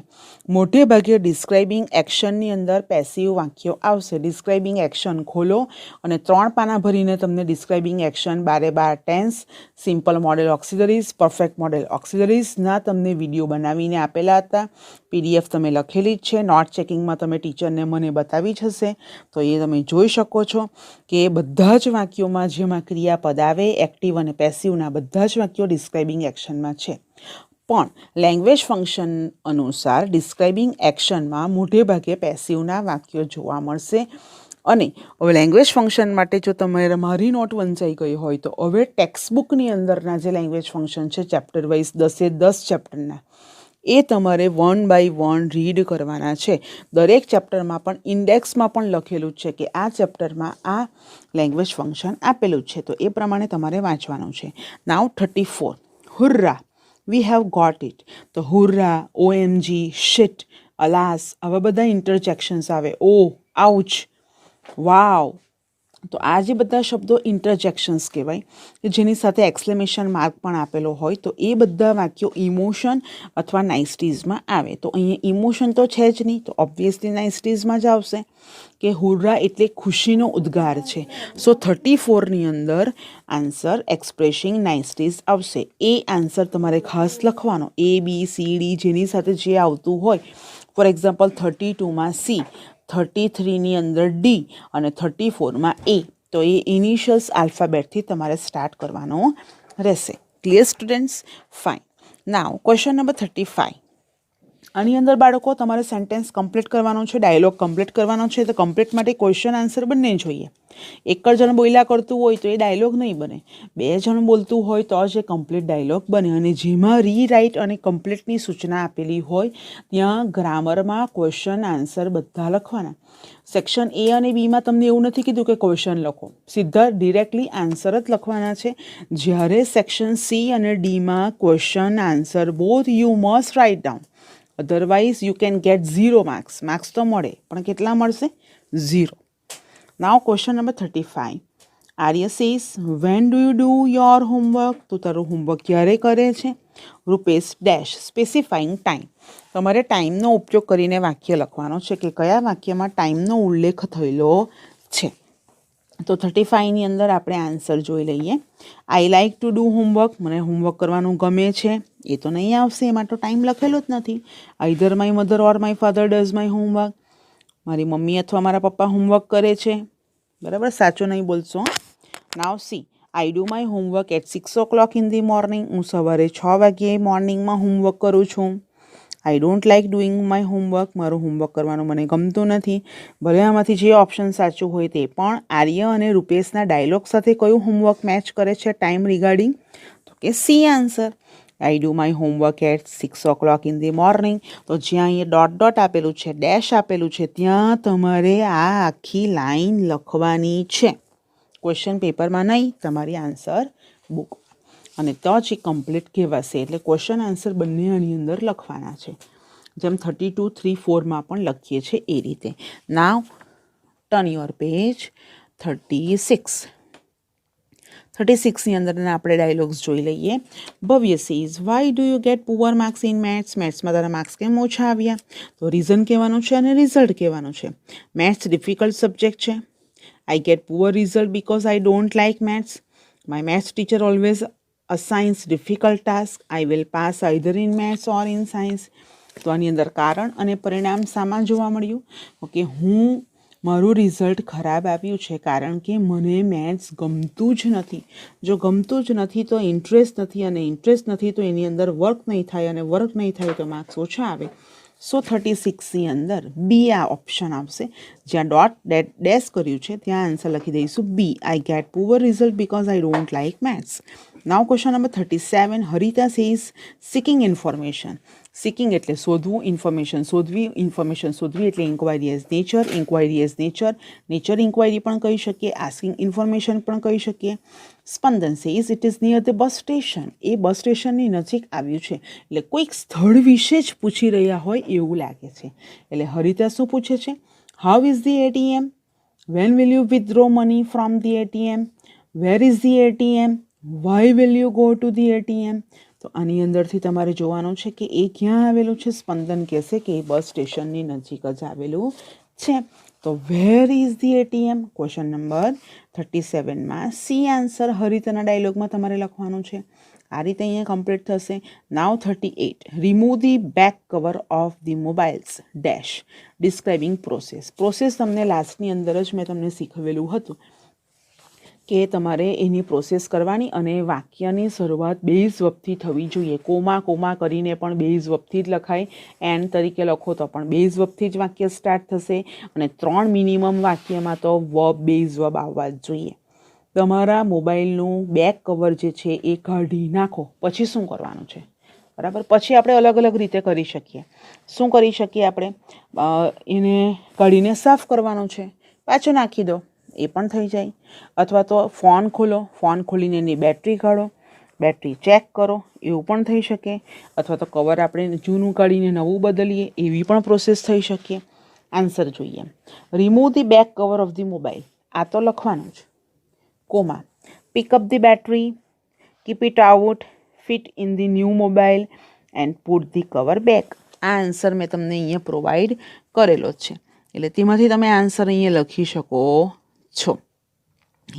Speaker 1: મોટે ભાગે ડિસ્ક્રાઇબિંગ એક્શનની અંદર પેસિવ વાક્યો આવશે. ડિસ્ક્રાઇબિંગ એક્શન ખોલો અને 3 પાના ભરીને તમને describing action 12 tense, simple modal auxiliaries, perfect modal ઓક્સિલરીઝના તમને વિડીયો બનાવીને આપેલા હતા. PDF તમે લખેલી જ છે. નોટ ચેકિંગમાં તમે ટીચરને મને બતાવી જ હશે તો એ તમે જોઈ શકો છો કે બધા જ વાક્યોમાં જેમાં ક્રિયાપદ આવે એક્ટિવ અને પેસિવના બધા જ વાક્યો ડિસ્ક્રાઇબિંગ એક્શનમાં છે. પણ લેંગ્વેજ ફંક્શન અનુસાર ડિસ્ક્રાઇબિંગ એક્શનમાં મોટે ભાગે પેસિવના વાક્યો જોવા મળશે. અને હવે લેંગ્વેજ ફંક્શન માટે જો તમારે મારી નોટ વંચાઈ ગઈ હોય તો હવે ટેક્સ્ટબુકની અંદરના જે લેંગ્વેજ ફંક્શન છે ચેપ્ટર વાઇઝ 10 ચેપ્ટરના એ તમારે 1 બાય 1 રીડ કરવાના છે. દરેક ચેપ્ટરમાં પણ ઇન્ડેક્સમાં પણ લખેલું છે કે આ ચેપ્ટરમાં આ લેંગ્વેજ ફંક્શન આપેલું છે તો એ પ્રમાણે તમારે વાંચવાનું છે. નાવ 34. હુર્રા, વી હેવ ગોટ ઇટ. તો હુર્રા, OMG, શિટ, અલાસ આવા બધા ઇન્ટરજેક્શન્સ આવે. ઓ, આઉચ, વાવ. તો આ જે બધા શબ્દો ઇન્ટરજેક્શન્સ કહેવાય કે જેની સાથે એક્સક્લેમેશન માર્ક પણ આપેલો હોય તો એ બધા વાક્યો ઇમોશન અથવા નાઇસ્ટીઝમાં આવે. તો અહીંયા ઇમોશન તો છે જ નહીં તો ઓબ્વિયસલી નાઇસ્ટીઝમાં જ આવશે કે હુર્રા એટલે ખુશીનો ઉદ્ગાર છે. સો 34ની અંદર આન્સર એક્સપ્રેસિંગ નાઇસ્ટીઝ આવશે. એ આન્સર તમારે ખાસ લખવાનો. ABCD જેની સાથે જે આવતું હોય. ફોર એક્ઝામ્પલ 32માં C, 33ની અંદર D અને 34માં A. તો એ ઇનિશિયલ્સ આલ્ફાબેટથી તમારે સ્ટાર્ટ કરવાનો રહેશે. Clear students? ફાઇન. નાવ ક્વેશ્ચન નંબર 35. આની અંદર બાળકો તમારે સેન્ટેન્સ કમ્પ્લીટ કરવાનો છે, ડાયલોગ કમ્પ્લીટ કરવાનો છે. તો કમ્પ્લીટ માટે ક્વેશ્ચન આન્સર બંને જોઈએ. એક જ જણ બોલ્યા કરતું હોય તો એ ડાયલોગ નહીં બને. 2 જણ બોલતું હોય તો જ એ કમ્પ્લીટ ડાયલોગ બને. અને જેમાં રીરાઇટ અને કમ્પ્લીટની સૂચના આપેલી હોય ત્યાં ગ્રામરમાં ક્વેશ્ચન આન્સર બધા લખવાના. સેક્શન A અને Bમાં તમને એવું નથી કીધું કે ક્વેશ્ચન લખો, સીધા ડિરેક્ટલી આન્સર જ લખવાના છે. જ્યારે સેક્શન C અને Dમાં question answer both you must write down. Otherwise you can get 0 marks. Marks તો મળે પણ કેટલા મળશે? 0. Now question number 35. Arya says, when do you do your homework. તો તારું હોમવર્ક ક્યારે કરે છે? Rupesh dash specifying time. તમારે ટાઈમનો ઉપયોગ કરીને વાક્ય લખવાનો છે કે કયા વાક્યમાં ટાઈમનો ઉલ્લેખ થયેલો છે. તો 35ની અંદર આપણે આન્સર જોઈ લઈએ. I like to do homework. મને હોમવર્ક કરવાનું ગમે છે. એ તો નહીં આવશે, એમાં તો ટાઈમ લખેલો જ નથી. Either my mother or my father does my homework. મારી મમ્મી અથવા મારા પપ્પા હોમવર્ક કરે છે. બરાબર, સાચું નહીં બોલશો. Now see, I do my homework at 6 o'clock in the morning. હું સવારે 6 વાગ્યે મોર્નિંગમાં હોમવર્ક કરું છું. I don't like doing my homework. મારું હોમવર્ક કરવાનું મને ગમતું નથી. ભલે આમાંથી જે ઓપ્શન સાચું હોય તે પણ આર્ય અને રૂપેશના ડાયલોગ સાથે કયું હોમવર્ક મેચ કરે છે ટાઈમ રિગાર્ડિંગ? તો કે C answer. I do my homework at 6 o'clock in the morning. તો જ્યાં અહીંયા ડોટ ડોટ આપેલું છે, ડેશ આપેલું છે, ત્યાં તમારે આ આખી લાઈન લખવાની છે. ક્વેશ્ચન પેપરમાં નહીં, તમારી આન્સર બુક. અને તો જ એ કમ્પ્લીટ કહેવાશે. એટલે ક્વેશ્ચન આન્સર બંને આની અંદર લખવાના છે. જેમ 32, 3, 4માં પણ લખીએ છીએ એ રીતે. Now turn your page 36. 36ની અંદરના આપણે ડાયલોગ્સ જોઈ લઈએ. Bhavya says, why do you get poor marks in maths. મેથ્સમાં તારા માર્ક્સ કેમ ઓછા આવ્યા? તો રીઝન કહેવાનું છે અને રિઝલ્ટ કહેવાનું છે. મેથ્સ ડિફિકલ્ટ સબ્જેક્ટ છે. આઈ get poor result because I don't like maths. My maths teacher always assigns difficult task. I will pass either in maths or in science. તો આની અંદર કારણ અને પરિણામ સામા જોવા મળ્યું? ઓકે, મારું રિઝલ્ટ ખરાબ આવ્યું છે કારણ કે મને મેથ્સ ગમતું જ નથી. જો ગમતું જ નથી તો ઇન્ટરેસ્ટ નથી, અને ઇન્ટરેસ્ટ નથી તો એની અંદર વર્ક નહીં થાય, અને વર્ક નહીં થાય તો માર્ક્સ ઓછા આવે. સો 36ની અંદર બી આ ઓપ્શન આવશે. જ્યાં ડોટ ડેશ કર્યું છે ત્યાં આન્સર લખી દઈશું B. I get poor result because I don't like maths. Now question number 37. Harita says, seeking information. Seeking એટલે શોધવું, ઇન્ફોર્મેશન શોધવી, ઇન્ફોર્મેશન શોધવી એટલે inquiry as nature, inquiry as nature, nature inquiry પણ કહી શકીએ, આસ્કિંગ ઇન્ફોર્મેશન પણ કહી શકીએ. Spandan says it is near the bus station, એ બસ સ્ટેશનની નજીક આવ્યું છે એટલે કોઈક સ્થળ વિશે જ પૂછી રહ્યા હોય એવું લાગે છે. એટલે હરિતા શું પૂછે છે? How is the ATM? When will you withdraw money from the ATM? Where is the ATM? Why will you go to the ATM? તો આની અંદરથી તમારે જોવાનું છે કે એ ક્યાં આવેલું છે. સ્પંદન કહેશે કે એ બસ સ્ટેશનની નજીક જ આવેલું છે. તો where is the ATM? Question number 37માં સી આન્સર હરિતાના ડાયલોગમાં તમારે લખવાનું છે. આ રીતે અહીંયા કમ્પ્લીટ થશે. Now 38 remove the back cover of the mobiles dash describing process. Process તમને લાસ્ટની અંદર જ મેં તમને શીખવેલું હતું કે તમારે એની પ્રોસેસ કરવાની અને વાક્યની શરૂઆત બેઝ વર્બથી થવી જોઈએ. કોમા કરીને પણ બેઝ વર્બથી જ લખાય. એન્ડ તરીકે લખો તો પણ બેઝ વર્બથી જ વાક્ય સ્ટાર્ટ થશે અને 3 મિનિમમ વાક્યમાં તો વર્બ બેઝ વર્બ આવવા જ જોઈએ. તમારા મોબાઈલનું બેક કવર જે છે એ કાઢી નાખો. પછી શું કરવાનું છે? બરાબર, પછી આપણે અલગ અલગ રીતે કરી શકીએ. શું કરી શકીએ આપણે? એને કાઢીને સાફ કરવાનું છે, પાછો નાખી દો, એ પણ થઈ જાય. અથવા તો ફોન ખોલો, ફોન ખોલીને એની બેટરી કાઢો, બેટરી ચેક કરો, એવું પણ થઈ શકે. અથવા તો કવર આપણે જૂનું કાઢીને નવું બદલીએ, એવી પણ પ્રોસેસ થઈ શકે. આન્સર જોઈએ. Remove the back cover of the mobile, આ તો લખવાનું જ. Comma pick up the battery, keep it out, fit in the new mobile and put the cover back. આ આન્સર મેં તમને અહીંયા પ્રોવાઈડ કરેલો જ છે. એટલે તેમાંથી તમે આન્સર અહીંયા લખી શકો છો.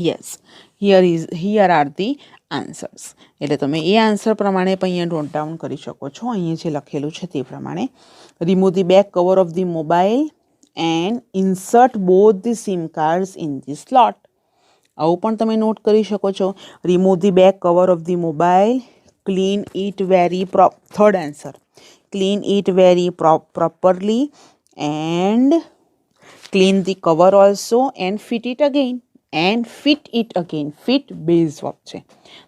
Speaker 1: Yes, here are the answers. એટલે તમે એ આન્સર પ્રમાણે પણ અહીંયા નોટ ડાઉન કરી શકો છો. અહીંયા જે લખેલું છે તે પ્રમાણે. Remove the back cover of the mobile and insert both the sim cards in the slot. આવું પણ તમે નોટ કરી શકો છો. Remove the back cover of the mobile, clean it very third answer, clean it very properly and clean the cover also and fit it again. And fit it again, fit base verb છે.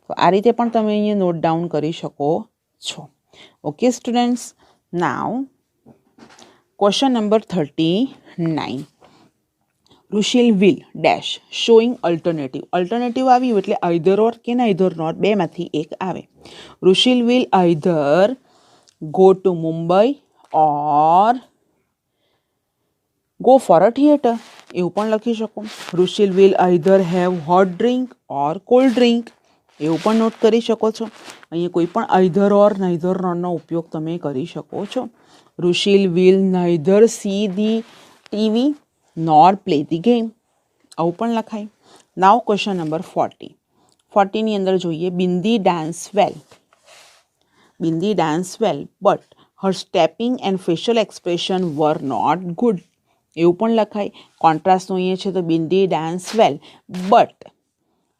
Speaker 1: તો આ રીતે પણ તમે અહીંયા note down કરી શકો છો. Okay students, now question number 39. Rushil will dash showing alternative. Alternative આવ્યું એટલે આઈધર ઓર કે નાઈધર નોટ, બેમાંથી એક આવે. Rushil will either go to Mumbai or go for a theatre, એવું પણ લખી શકો. Rushil will either have hot drink or cold drink, એવું પણ નોટ કરી શકો છો. અહીંયા કોઈ પણ આઈધર ઓર નાઈધર નોટનો ઉપયોગ તમે કરી શકો છો. Rushil will neither see the TV nor play the game, આવું પણ લખાય. નાવ ક્વેશ્ચન નંબર 40. 40ની અંદર જોઈએ. Bindi dance well, Bindi dance well but her stepping and facial expression were not good, એવું પણ લખાય. કોન્ટ્રાસ્ટનું અહીંયા છે તો Bindi dance well but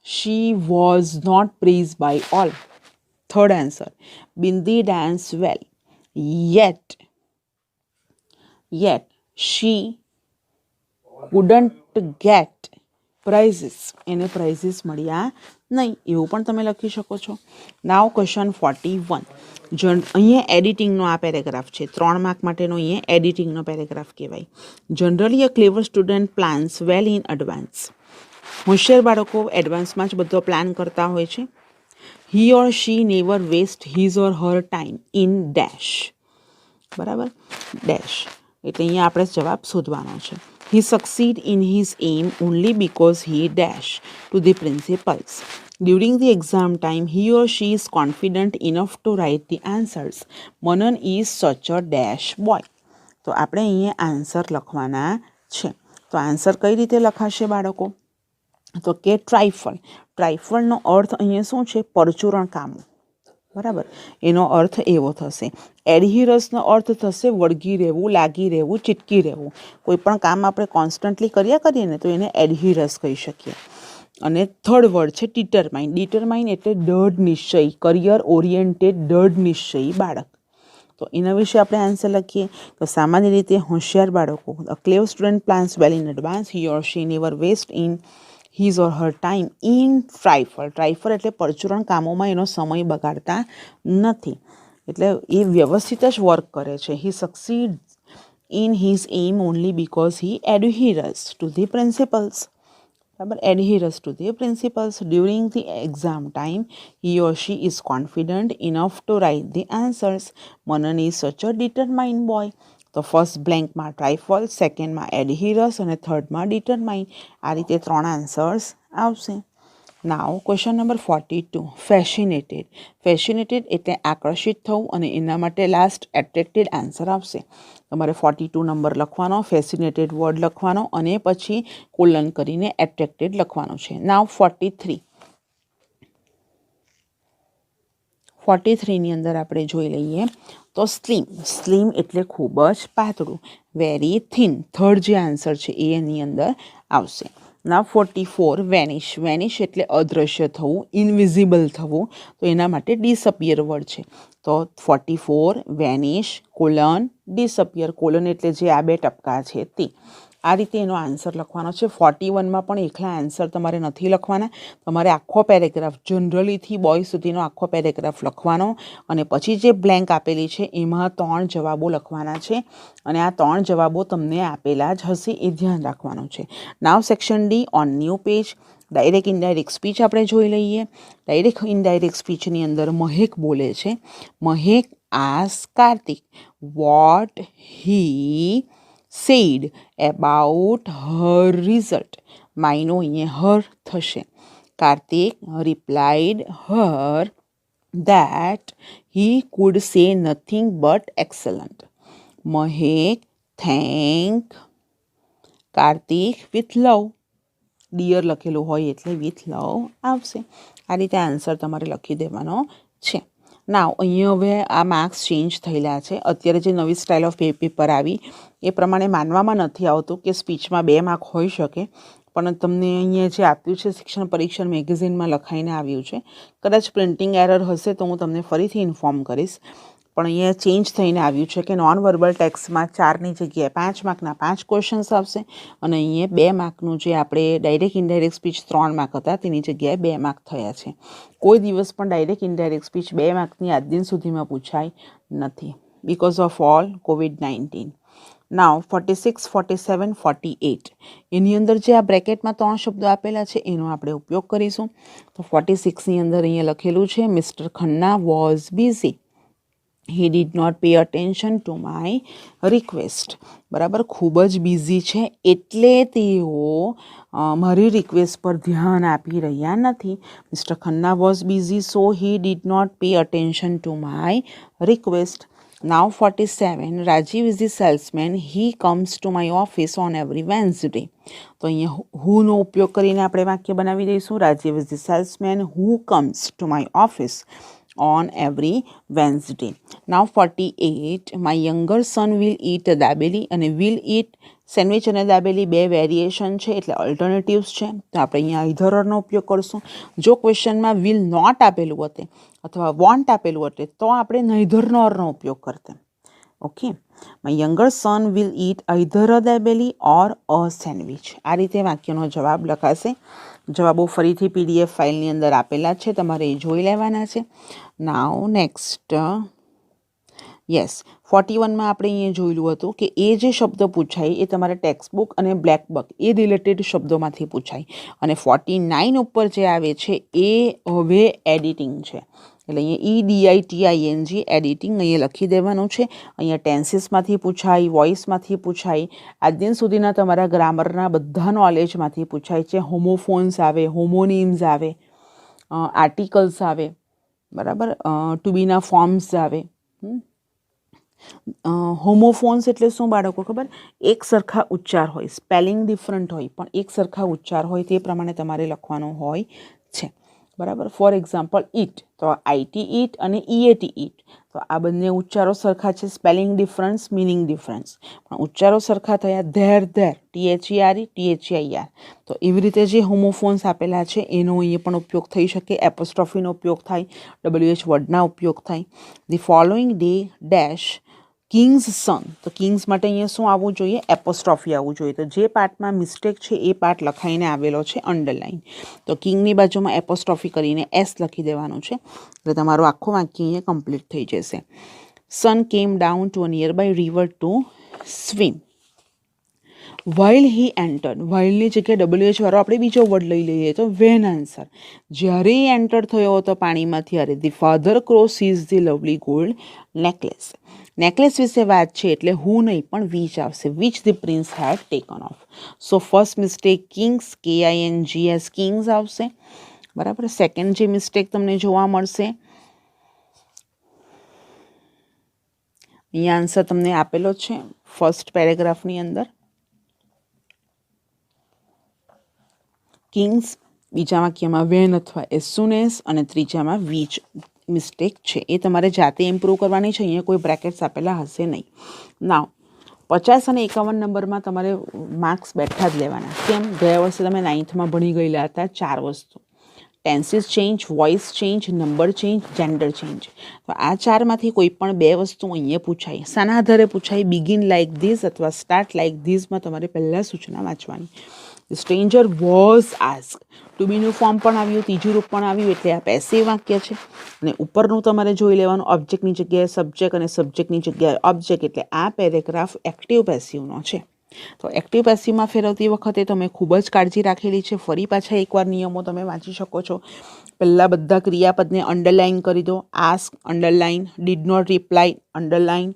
Speaker 1: she was not praise by all. Third answer, Bindi dance well yet she couldn't get prizes, એને prizes મળ્યા નહીં, એવું પણ તમે લખી શકો છો. Now question 41. અહીંયા એડિટિંગનો આ પેરેગ્રાફ છે. 3 માર્ક માટેનો અહીંયા એડિટિંગનો પેરેગ્રાફ કહેવાય. Generally a clever student plans well in advance. હોશિયાર બાળકો એડવાન્સમાં જ બધો પ્લાન કરતા હોય છે. He or she never waste his or her time in dash. બરાબર, ડેશ એટલે અહીંયા આપણે જવાબ શોધવાનો છે. He succeed in his aim only because he dash to the principals. During the exam time, he or she is confident enough to write the answers. Manan is such a dash boy. તો આપણે અહીંયા answer લખવાના છે. તો answer કઈ રીતે લખાશે બાળકો? તો કે ટ્રાઇફલ. ટ્રાઇફલનો અર્થ અહીંયા શું છે? પરચુરણ કામો. બરાબર, એનો અર્થ એવો થશે. એડહિરસનો અર્થ થશે વળગી રહેવું, લાગી રહેવું, ચીટકી રહેવું. કોઈ પણ કામ આપણે કોન્સ્ટન્ટલી કર્યા કરીએ ને તો એને એડહિરસ કહી શકીએ. અને થર્ડ વર્ડ છે ડિટરમાઇન. ડિટરમાઇન એટલે દૃઢ નિશ્ચય, કરિયર ઓરિએન્ટેડ દૃઢ નિશ્ચયી બાળક. તો એના વિશે આપણે આન્સર લખીએ તો સામાન્ય રીતે હોશિયાર બાળકો, a clever student plans well in advance, he or she never waste in his or her time in trifle. Trifle એટલે પરચુરણ કામોમાં એનો સમય બગાડતા નથી. એટલે એ વ્યવસ્થિત જ વર્ક કરે છે. હી સક્સીડ્સ in his aim only because he adheres to the principles. Adheres to the principles. During the exam time, he or she is confident enough to write the answers. Manan is such a determined boy. તો first બ્લેન્કમાં ટ્રાયફલ, સેકન્ડમાં એડહિરસ અને થર્ડમાં determine. આ રીતે 3 answers આવશે. નાવ question number 42. ફેસિનેટેડ. ફેસિનેટેડ એટલે આકર્ષિત થવું અને એના માટે લાસ્ટ એટ્રેક્ટેડ આન્સર આવશે. તમારે 42 નંબર લખવાનો, ફેસિનેટેડ વર્ડ લખવાનો અને પછી કોલન કરીને એટ્રેક્ટેડ લખવાનું છે. નાવ 43. 43ની અંદર આપણે જોઈ લઈએ તો સ્લિમ. સ્લિમ એટલે ખૂબ જ પાતળું. Very thin. થર્ડ જે આન્સર છે એ એની અંદર આવશે. નાવ 44. વેનિશ. વેનિશ એટલે અદૃશ્ય થવું, ઇનવિઝિબલ થવું. તો એના માટે ડિસઅપિયર વર્ડ છે. તો 44 વેનિશ કોલન ડિસઅપિયર. કોલન એટલે જે આ 2 ટપકા છે તે. આ રીતે એનો આન્સર લખવાનો છે. 41માં પણ એકલા આન્સર તમારે નથી લખવાના, તમારે આખો પેરેગ્રાફ જનરલીથી બોય સુધીનો આખો પેરેગ્રાફ લખવાનો અને પછી જે બ્લેન્ક આપેલી છે એમાં 3 જવાબો લખવાના છે અને આ 3 જવાબો તમને આપેલા જ હશે એ ધ્યાન રાખવાનું છે. Now section D on new page. Direct indirect speech આપણે જોઈ લઈએ. ડાયરેક્ટ ઇનડાયરેક્ટ સ્પીચની અંદર મહેક બોલે છે. Mahek ask Kartik what he said about her result. માયનો અહીંયા હર થશે. Kartik replied her that he could say nothing but excellent. Mahek thank Kartik with love. Dear લખેલું હોય એટલે વિથ લવ આવશે. આ રીતે આન્સર તમારે લખી દેવાનો છે. નાવ અહીંયા હવે આ માર્ક્સ ચેન્જ થયેલા છે. અત્યારે જે નવી સ્ટાઇલ ઓફ પેપર આવી એ પ્રમાણે માનવામાં નથી આવતું કે સ્પીચમાં 2 માર્ક હોઈ શકે, પણ તમને અહીંયા જે આપ્યું છે શિક્ષણ પરીક્ષણ મેગેઝિનમાં લખાઈને આવ્યું છે. કદાચ પ્રિન્ટિંગ એરર હશે તો હું તમને ફરીથી ઇન્ફોર્મ કરીશ, પણ અહીંયા ચેન્જ થઈને આવ્યું છે કે નોન વર્બલ ટેક્સ્ટમાં 4ની જગ્યાએ 5 માર્કના 5 ક્વેશ્ચન્સ આવશે અને અહીંયા 2 માર્કનું જે આપણે ડાયરેક્ટ ઇનડાયરેક્ટ સ્પીચ 3 માર્ક હતા તેની જગ્યાએ 2 માર્ક થયા છે. કોઈ દિવસ પણ ડાયરેક્ટ ઇનડાયરેક્ટ સ્પીચ 2 માર્કની આજ દિન સુધીમાં પૂછાઈ નથી બિકોઝ ઓફ ઓલ COVID-19. નાવ 46, 47, 48 એની અંદર જે આ બ્રેકેટમાં 3 શબ્દો આપેલા છે એનો આપણે ઉપયોગ કરીશું. તો 46ની અંદર અહીંયા લખેલું છે mister Khanna was busy. he did not pay attention to my request. બરાબર, ખૂબ જ બિઝી છે એટલે તેઓ મારી રિક્વેસ્ટ પર ધ્યાન આપી રહ્યા નથી. Mister Khanna was busy so he did not pay attention to my request. Now 47. Rajiv is the salesman. He comes to my office on every Wednesday. તો અહીંયા whoનો ઉપયોગ કરીને આપણે વાક્ય બનાવી દઈશું. Rajiv is the salesman who comes to my office on every Wednesday. Now 48. My younger son will eat dabeli અને will eat sandwich અને દાબેલી 2 વેરિએશન છે એટલે અલ્ટરનેટિવ્સ છે. તો આપણે અહીંયા આઈધર ઓરનો ઉપયોગ કરશું. જો ક્વેશ્ચનમાં will not આપેલું હોતે અથવા want આપેલું હોતે તો આપણે neither norનો ઉપયોગ કરતે. Okay, my younger son will eat either a dabeli or a sandwich. આ રીતે વાક્યનો જવાબ લખાશે. જવાબો ફરીથી PDF ફાઇલની અંદર આપેલા છે, તમારે એ જોઈ લેવાના છે. નાવ નેક્સ્ટ યસ 41માં આપણે અહીંયા જોયેલું હતું કે એ જે શબ્દ પૂછાય એ તમારે ટેક્સ્ટ બુક અને બ્લેક બુક એ રિલેટેડ શબ્દોમાંથી પૂછાય અને 49 ઉપર જે આવે છે એ હવે એડિટિંગ છે એટલે અહીંયા EDITING એડિટિંગ અહીંયા લખી દેવાનું છે. અહીંયા ટેન્સીસમાંથી પૂછાય, વોઇસમાંથી પૂછાય, આજ દિન સુધીના તમારા ગ્રામરના બધા નોલેજમાંથી પૂછાય છે. હોમોફોન્સ આવે, હોમોનિમ્સ આવે, આર્ટિકલ્સ આવે, બરાબર, ટુ બીના ફોર્મ્સ આવે. હોમોફોન્સ એટલે શું બાળકો ખબર? એક સરખા ઉચ્ચાર હોય, સ્પેલિંગ ડિફરન્ટ હોય પણ એક સરખા ઉચ્ચાર હોય તે પ્રમાણે તમારે લખવાનું હોય છે. બરાબર, ફોર એક્ઝામ્પલ ઈટ તો IT ઈટ અને EAT ઈટ તો આ બંને ઉચ્ચારો સરખા છે, સ્પેલિંગ ડિફરન્સ, મિનિંગ ડિફરન્સ, પણ ઉચ્ચારો સરખા થયા. There there THERE THIR. તો એવી રીતે જે હોમોફોન્સ આપેલા છે એનો અહીંયા પણ ઉપયોગ થઈ શકે. એપોસ્ટ્રોફીનો ઉપયોગ થાય, WH વર્ડના ઉપયોગ થાય. The following day dash king's son, તો કિંગ્સ માટે અહીંયા શું આવવું જોઈએ? એપોસ્ટ્રોફી આવવું જોઈએ. તો જે પાર્ટમાં મિસ્ટેક છે એ પાર્ટ લખાઈને આવેલો છે અંડરલાઇન. તો કિંગની બાજુમાં એપોસ્ટ્રોફી કરીને એસ લખી દેવાનું છે, એટલે તમારું આખું વાક્ય અહીંયા કમ્પ્લીટ થઈ જશે. Son came down to a nearby river to swim. While he entered, વાઇલની જગ્યાએ WH વાળો આપણે બીજો વર્ડ લઈ લઈએ તો વેન આન્સર. જ્યારે એ એન્ટર થયો હતો પાણીમાં ત્યારે the father crow sees the lovely gold necklace. Necklace વિશે વાત છે એટલે હું નહીં પણ વીચ આવશે, which the prince had taken off. So first mistake kings, KINGS kings આવશે, બરાબર. સેકન્ડ જે મિસ્ટેક તમને જોવા મળશે, અહીંયા આન્સર તમને આપેલો છે ફર્સ્ટ પેરેગ્રાફની અંદર, કિંગ્સ, બીજા વાક્યમાં વેન અથવા એઝ સૂન એઝ, અને ત્રીજામાં વીચ મિસ્ટેક છે. એ તમારે જાતે ઇમ્પ્રૂવ કરવાની છે, અહીંયા કોઈ બ્રેકેટ્સ આપેલા હશે નહીં. નાવ 50 અને 51 નંબરમાં તમારે માર્ક્સ બેઠા જ લેવાના. કેમ? ગયા વર્ષે તમે 9thમાં ભણી ગયેલા હતા 4 વસ્તુ: tenses change, voice change, number change, gender change. તો આ 4માંથી કોઈ પણ 2 વસ્તુ અહીંયા પૂછાય. શાના આધારે પૂછાય? બિગિન લાઇક ધીસ અથવા સ્ટાર્ટ લાઇક ધીસમાં તમારે પહેલાં સૂચના વાંચવાની. સ્ટ્રેન્જર વોઝ આસ્ક, ટુ બીનું ફોર્મ પણ આવ્યું, ત્રીજું રૂપ પણ આવ્યું, એટલે આ પેસિવ વાક્ય છે. અને ઉપરનું તમારે જોઈ લેવાનું, ઓબ્જેક્ટની જગ્યાએ સબ્જેક્ટ અને સબ્જેક્ટની જગ્યાએ ઓબ્જેક્ટ, એટલે આ પેરેગ્રાફ એક્ટિવ પેસિવનો છે. તો એક્ટિવ પેસિવમાં ફેરવતી વખતે તમે ખૂબ જ કાળજી રાખેલી છે. ફરી પાછા એકવાર નિયમો તમે વાંચી શકો છો. પહેલાં બધા ક્રિયાપદને અંડરલાઇન કરી દો. Ask underline, did not reply underline,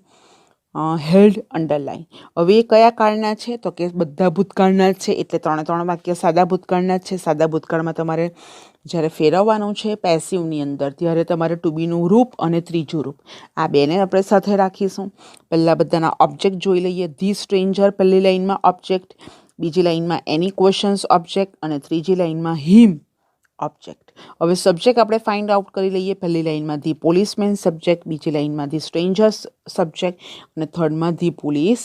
Speaker 1: held underline. હવે એ કયા કાળના છે? તો કે બધા ભૂતકાળના જ છે, એટલે 3 વાક્ય સાદા ભૂતકાળના જ છે. સાદા ભૂતકાળમાં તમારે જ્યારે ફેરવવાનું છે પેસિવની અંદર ત્યારે તમારે ટુ બીનું રૂપ અને ત્રીજું રૂપ આ બેને આપણે સાથે રાખીશું. પહેલાં બધાના ઓબ્જેક્ટ જોઈ લઈએ. ધી સ્ટ્રેન્જર પહેલી લાઇનમાં ઓબ્જેક્ટ, બીજી લાઇનમાં એની ક્વેશ્ચન્સ ઓબ્જેક્ટ, અને ત્રીજી લાઇનમાં હિમ ઓબ્જેક્ટ. હવે સબ્જેક્ટ આપણે ફાઇન્ડ આઉટ કરી લઈએ. પહેલી લાઇનમાં ધી પોલીસમેન સબ્જેક્ટ, બીજી લાઇનમાં ધી સ્ટ્રેન્જર્સ સબ્જેક્ટ, અને થર્ડમાં ધી પોલીસ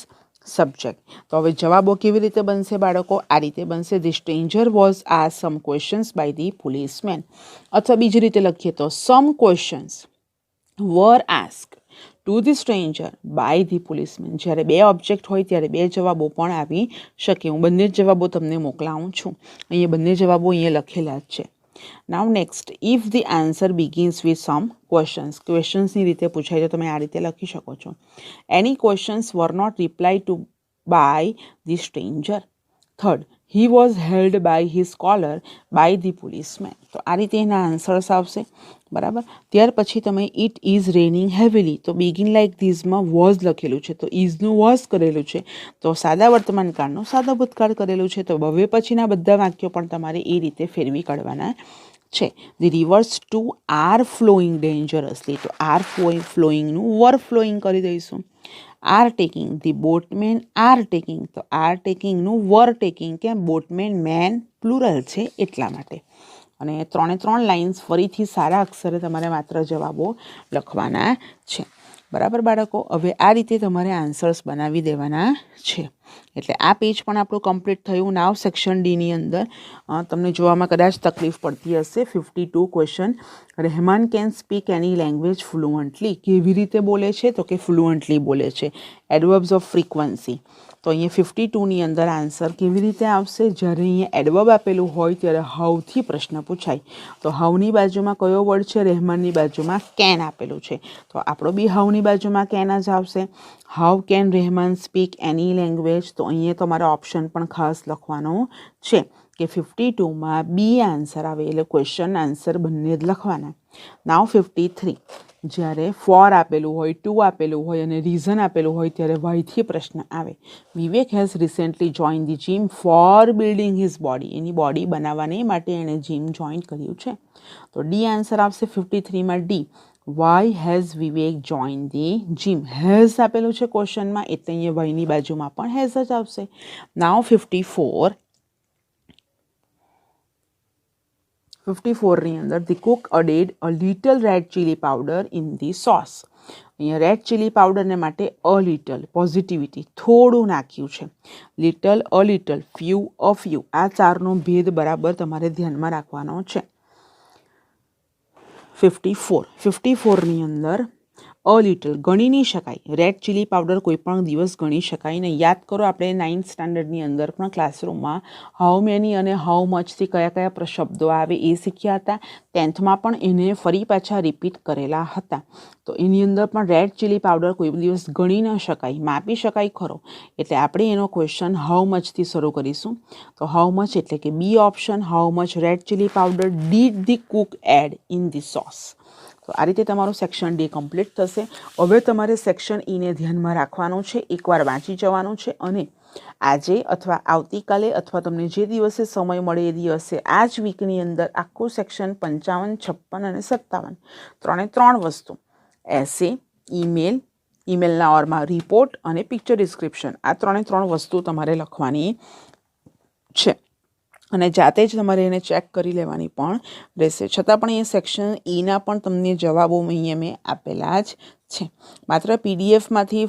Speaker 1: સબ્જેક્ટ. તો હવે જવાબો કેવી રીતે બનશે બાળકો? આ રીતે બનશે: the stranger was asked some questions by the policeman. અથવા બીજી રીતે લખીએ તો some questions were asked to the stranger by the policeman. જ્યારે 2 ઓબ્જેક્ટ હોય ત્યારે 2 જવાબો પણ આવી શકે. હું બંને જ જવાબો તમને મોકલાવું છું. અહીંયા બંને જવાબો અહીંયા લખેલા જ છે. Now next, if the answer begins with some questions. ક્વેશ્ચન્સની રીતે પૂછાય તો તમે આ રીતે લખી શકો છો: any questions were not reply to by the stranger. Third, he was held by his collar by the policeman. તો આ રીતે એના આન્સર્સ આવશે, બરાબર. ત્યાર પછી તમે ઇટ ઇઝ રેનિંગ હેવીલી, તો બિગિન લાઇક ધીઝમાં વોઝ લખેલું છે, તો ઇઝનું વોઝ કરેલું છે, તો સાદા વર્તમાન કાળનું સાદા ભૂતકાળ કરેલું છે. તો હવે પછીના બધા વાક્યો પણ તમારે એ રીતે ફેરવી કાઢવાના છે. The rivers too are flowing dangerously, તો આર ફ્લોઈંગનું વર ફ્લોઈંગ કરી દઈશું. Are taking, the boatman are taking, તો આર ટેકિંગનું વર ટેકિંગ, કે બોટમેન મેન પ્લુરલ છે એટલા માટે. અને 3 લાઇન્સ ફરીથી સારા અક્ષરે તમારે માત્ર જવાબો લખવાના છે, બરાબર બાળકો. હવે આ રીતે તમારે આન્સર્સ બનાવી દેવાના છે. એટલે આ પેજ પણ આપણું કમ્પ્લીટ થયું. નાવ સેક્શન ડીની અંદર તમને જોવામાં કદાચ તકલીફ પડતી હશે. 52 question. Rahman can speak any language fluently. કેવી રીતે બોલે છે? તો કે ફ્લુઅન્ટલી બોલે છે. Adverbs of frequency. તો અહીંયા 52ની અંદર આન્સર કેવી રીતે આવશે? જ્યારે અહીંયા એડવર્બ આપેલું હોય ત્યારે હાઉથી પ્રશ્ન પૂછાય. તો હાઉની બાજુમાં કયો વર્ડ છે? રહેમાનની બાજુમાં કેન આપેલું છે, તો આપણો બી હાઉની બાજુમાં કેન જ આવશે. How can Rahman speak any language? તો અહીંયા તમારે ઓપ્શન પણ ખાસ લખવાનો છે કે 52માં બી આન્સર આવે, એટલે ક્વેશ્ચન આન્સર બંને જ લખવાના. નાવ 53, જ્યારે ફોર આપેલું હોય, ટુ આપેલું હોય અને રીઝન આપેલું હોય ત્યારે વાયથી પ્રશ્ન આવે. Vivek has recently join the gym for building his body. એની બોડી બનાવવાને માટે એણે જીમ જોઈન કર્યું છે. તો ડી આન્સર આવશે 53માં D. Why has Vivek join the gym? Has આપેલું છે ક્વેશ્ચનમાં, એટલે અહીંયા વાયની બાજુમાં પણ હેઝ જ આવશે. નાવ 54ની અંદર the cook added a little red chilli powder in the sauce. અહીંયા રેડ ચીલી પાવડરને માટે અ લિટલ, પોઝિટિવિટી, થોડું નાખ્યું છે. Little, a little, few, a few, આ 4નો ભેદ બરાબર તમારે ધ્યાનમાં રાખવાનો છે. 54ની અંદર અ લિટલ ગણી નહીં શકાય. રેડ ચીલી પાવડર કોઈ પણ દિવસ ગણી શકાય નહીં. યાદ કરો આપણે 9th સ્ટાન્ડર્ડની અંદર પણ ક્લાસરૂમમાં હાઉ મેની અને હાઉ મચથી કયા કયા શબ્દો આવે એ શીખ્યા હતા. 10thમાં પણ એને ફરી પાછા રિપીટ કરેલા હતા. તો એની અંદર પણ રેડ ચીલી પાવડર કોઈ દિવસ ગણી ન શકાય, માપી શકાય ખરો. એટલે આપણે એનો ક્વેશ્ચન હાઉ મચથી શરૂ કરીશું. તો હાઉ મચ એટલે કે B option, how much red chilli powder did the cook add in the sauce. તો આ રીતે તમારું સેક્શન ડી કમ્પ્લીટ થશે. હવે તમારે સેક્શન ઈને ધ્યાનમાં રાખવાનું છે, એકવાર વાંચી જવાનું છે અને આજે અથવા આવતીકાલે અથવા તમને જે દિવસે સમય મળે એ દિવસે આ જ વીકની અંદર આખું સેક્શન 55, 56 અને 57 3 વસ્તુ એસે, ઈમેલના ઓરમાં રિપોર્ટ અને પિક્ચર ડિસ્ક્રિપ્શન આ 3 વસ્તુ તમારે લખવાની છે અને જાતે જ તમારે એને ચેક કરી લેવાની પણ રહેશે. છતાં પણ એ સેક્શન ઈના પણ તમને જવાબો અહીંયા મેં આપેલા જ છે. માત્ર પીડીએફમાંથી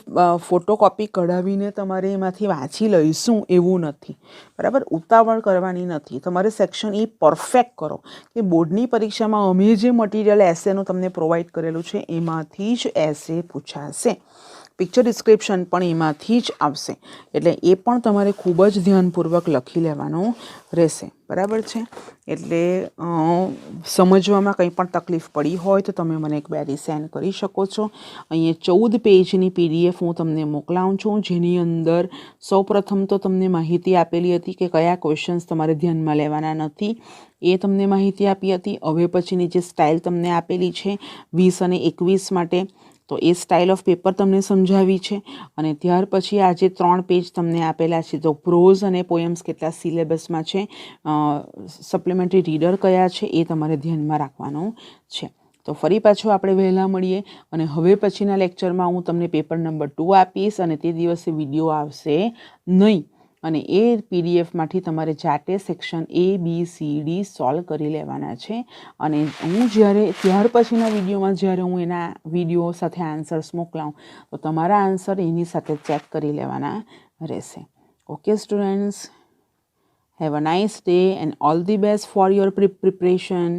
Speaker 1: ફોટોકોપી કઢાવીને તમારે એમાંથી વાંચી લઈશું એવું નથી, બરાબર. ઉતાવળ કરવાની નથી. તમારે સેક્શન ઈ પરફેક્ટ કરો કે બોર્ડની પરીક્ષામાં અમે જે મટીરિયલ એસેનું તમને પ્રોવાઈડ કરેલું છે એમાંથી જ એસે પૂછાશે. પિક્ચર ડિસ્ક્રિપ્શન પણ એમાંથી જ આવશે. એટલે એ પણ તમારે ખૂબ જ ધ્યાનપૂર્વક લખી લેવાનું રહેશે, બરાબર છે. એટલે સમજવામાં કંઈ પણ તકલીફ પડી હોય તો તમે મને ક્વેરી સેન્ડ કરી શકો છો. અહીંયા 14 પેજની પીડીએફ હું તમને મોકલાવું છું, જેની અંદર સૌપ્રથમ તો તમને માહિતી આપેલી હતી કે કયા ક્વેશ્ચન્સ તમારે ધ્યાનમાં લેવાના નથી એ તમને માહિતી આપી હતી. હવે પછીની જે સ્ટાઇલ તમને આપેલી છે 20 અને 21 માટે, તો એ સ્ટાઇલ ઓફ પેપર તમને સમજાવી છે. અને ત્યાર પછી આજે 3 પેજ તમને આપેલા છે. તો પ્રોઝ અને પોએમ્સ કેટલા સિલેબસમાં છે, સપ્લિમેન્ટરી રીડર કયા છે એ તમારે ધ્યાનમાં રાખવાનું છે. તો ફરી પાછું આપણે વહેલા મળીએ અને હવે પછીના લેક્ચરમાં હું તમને પેપર નંબર 2 આપીશ અને તે દિવસે વિડીયો આવશે નહીં. અને એ પીડીએફમાંથી તમારે જાતે section A, B, C, D solve કરી લેવાના છે. અને હું ત્યાર પછીના વિડીયોમાં જ્યારે હું એના વિડીયો સાથે આન્સર્સ મોકલાવું તો તમારા આન્સર એની સાથે ચેક કરી લેવાના રહેશે. Okay students, have a nice day and all the best for your preparation.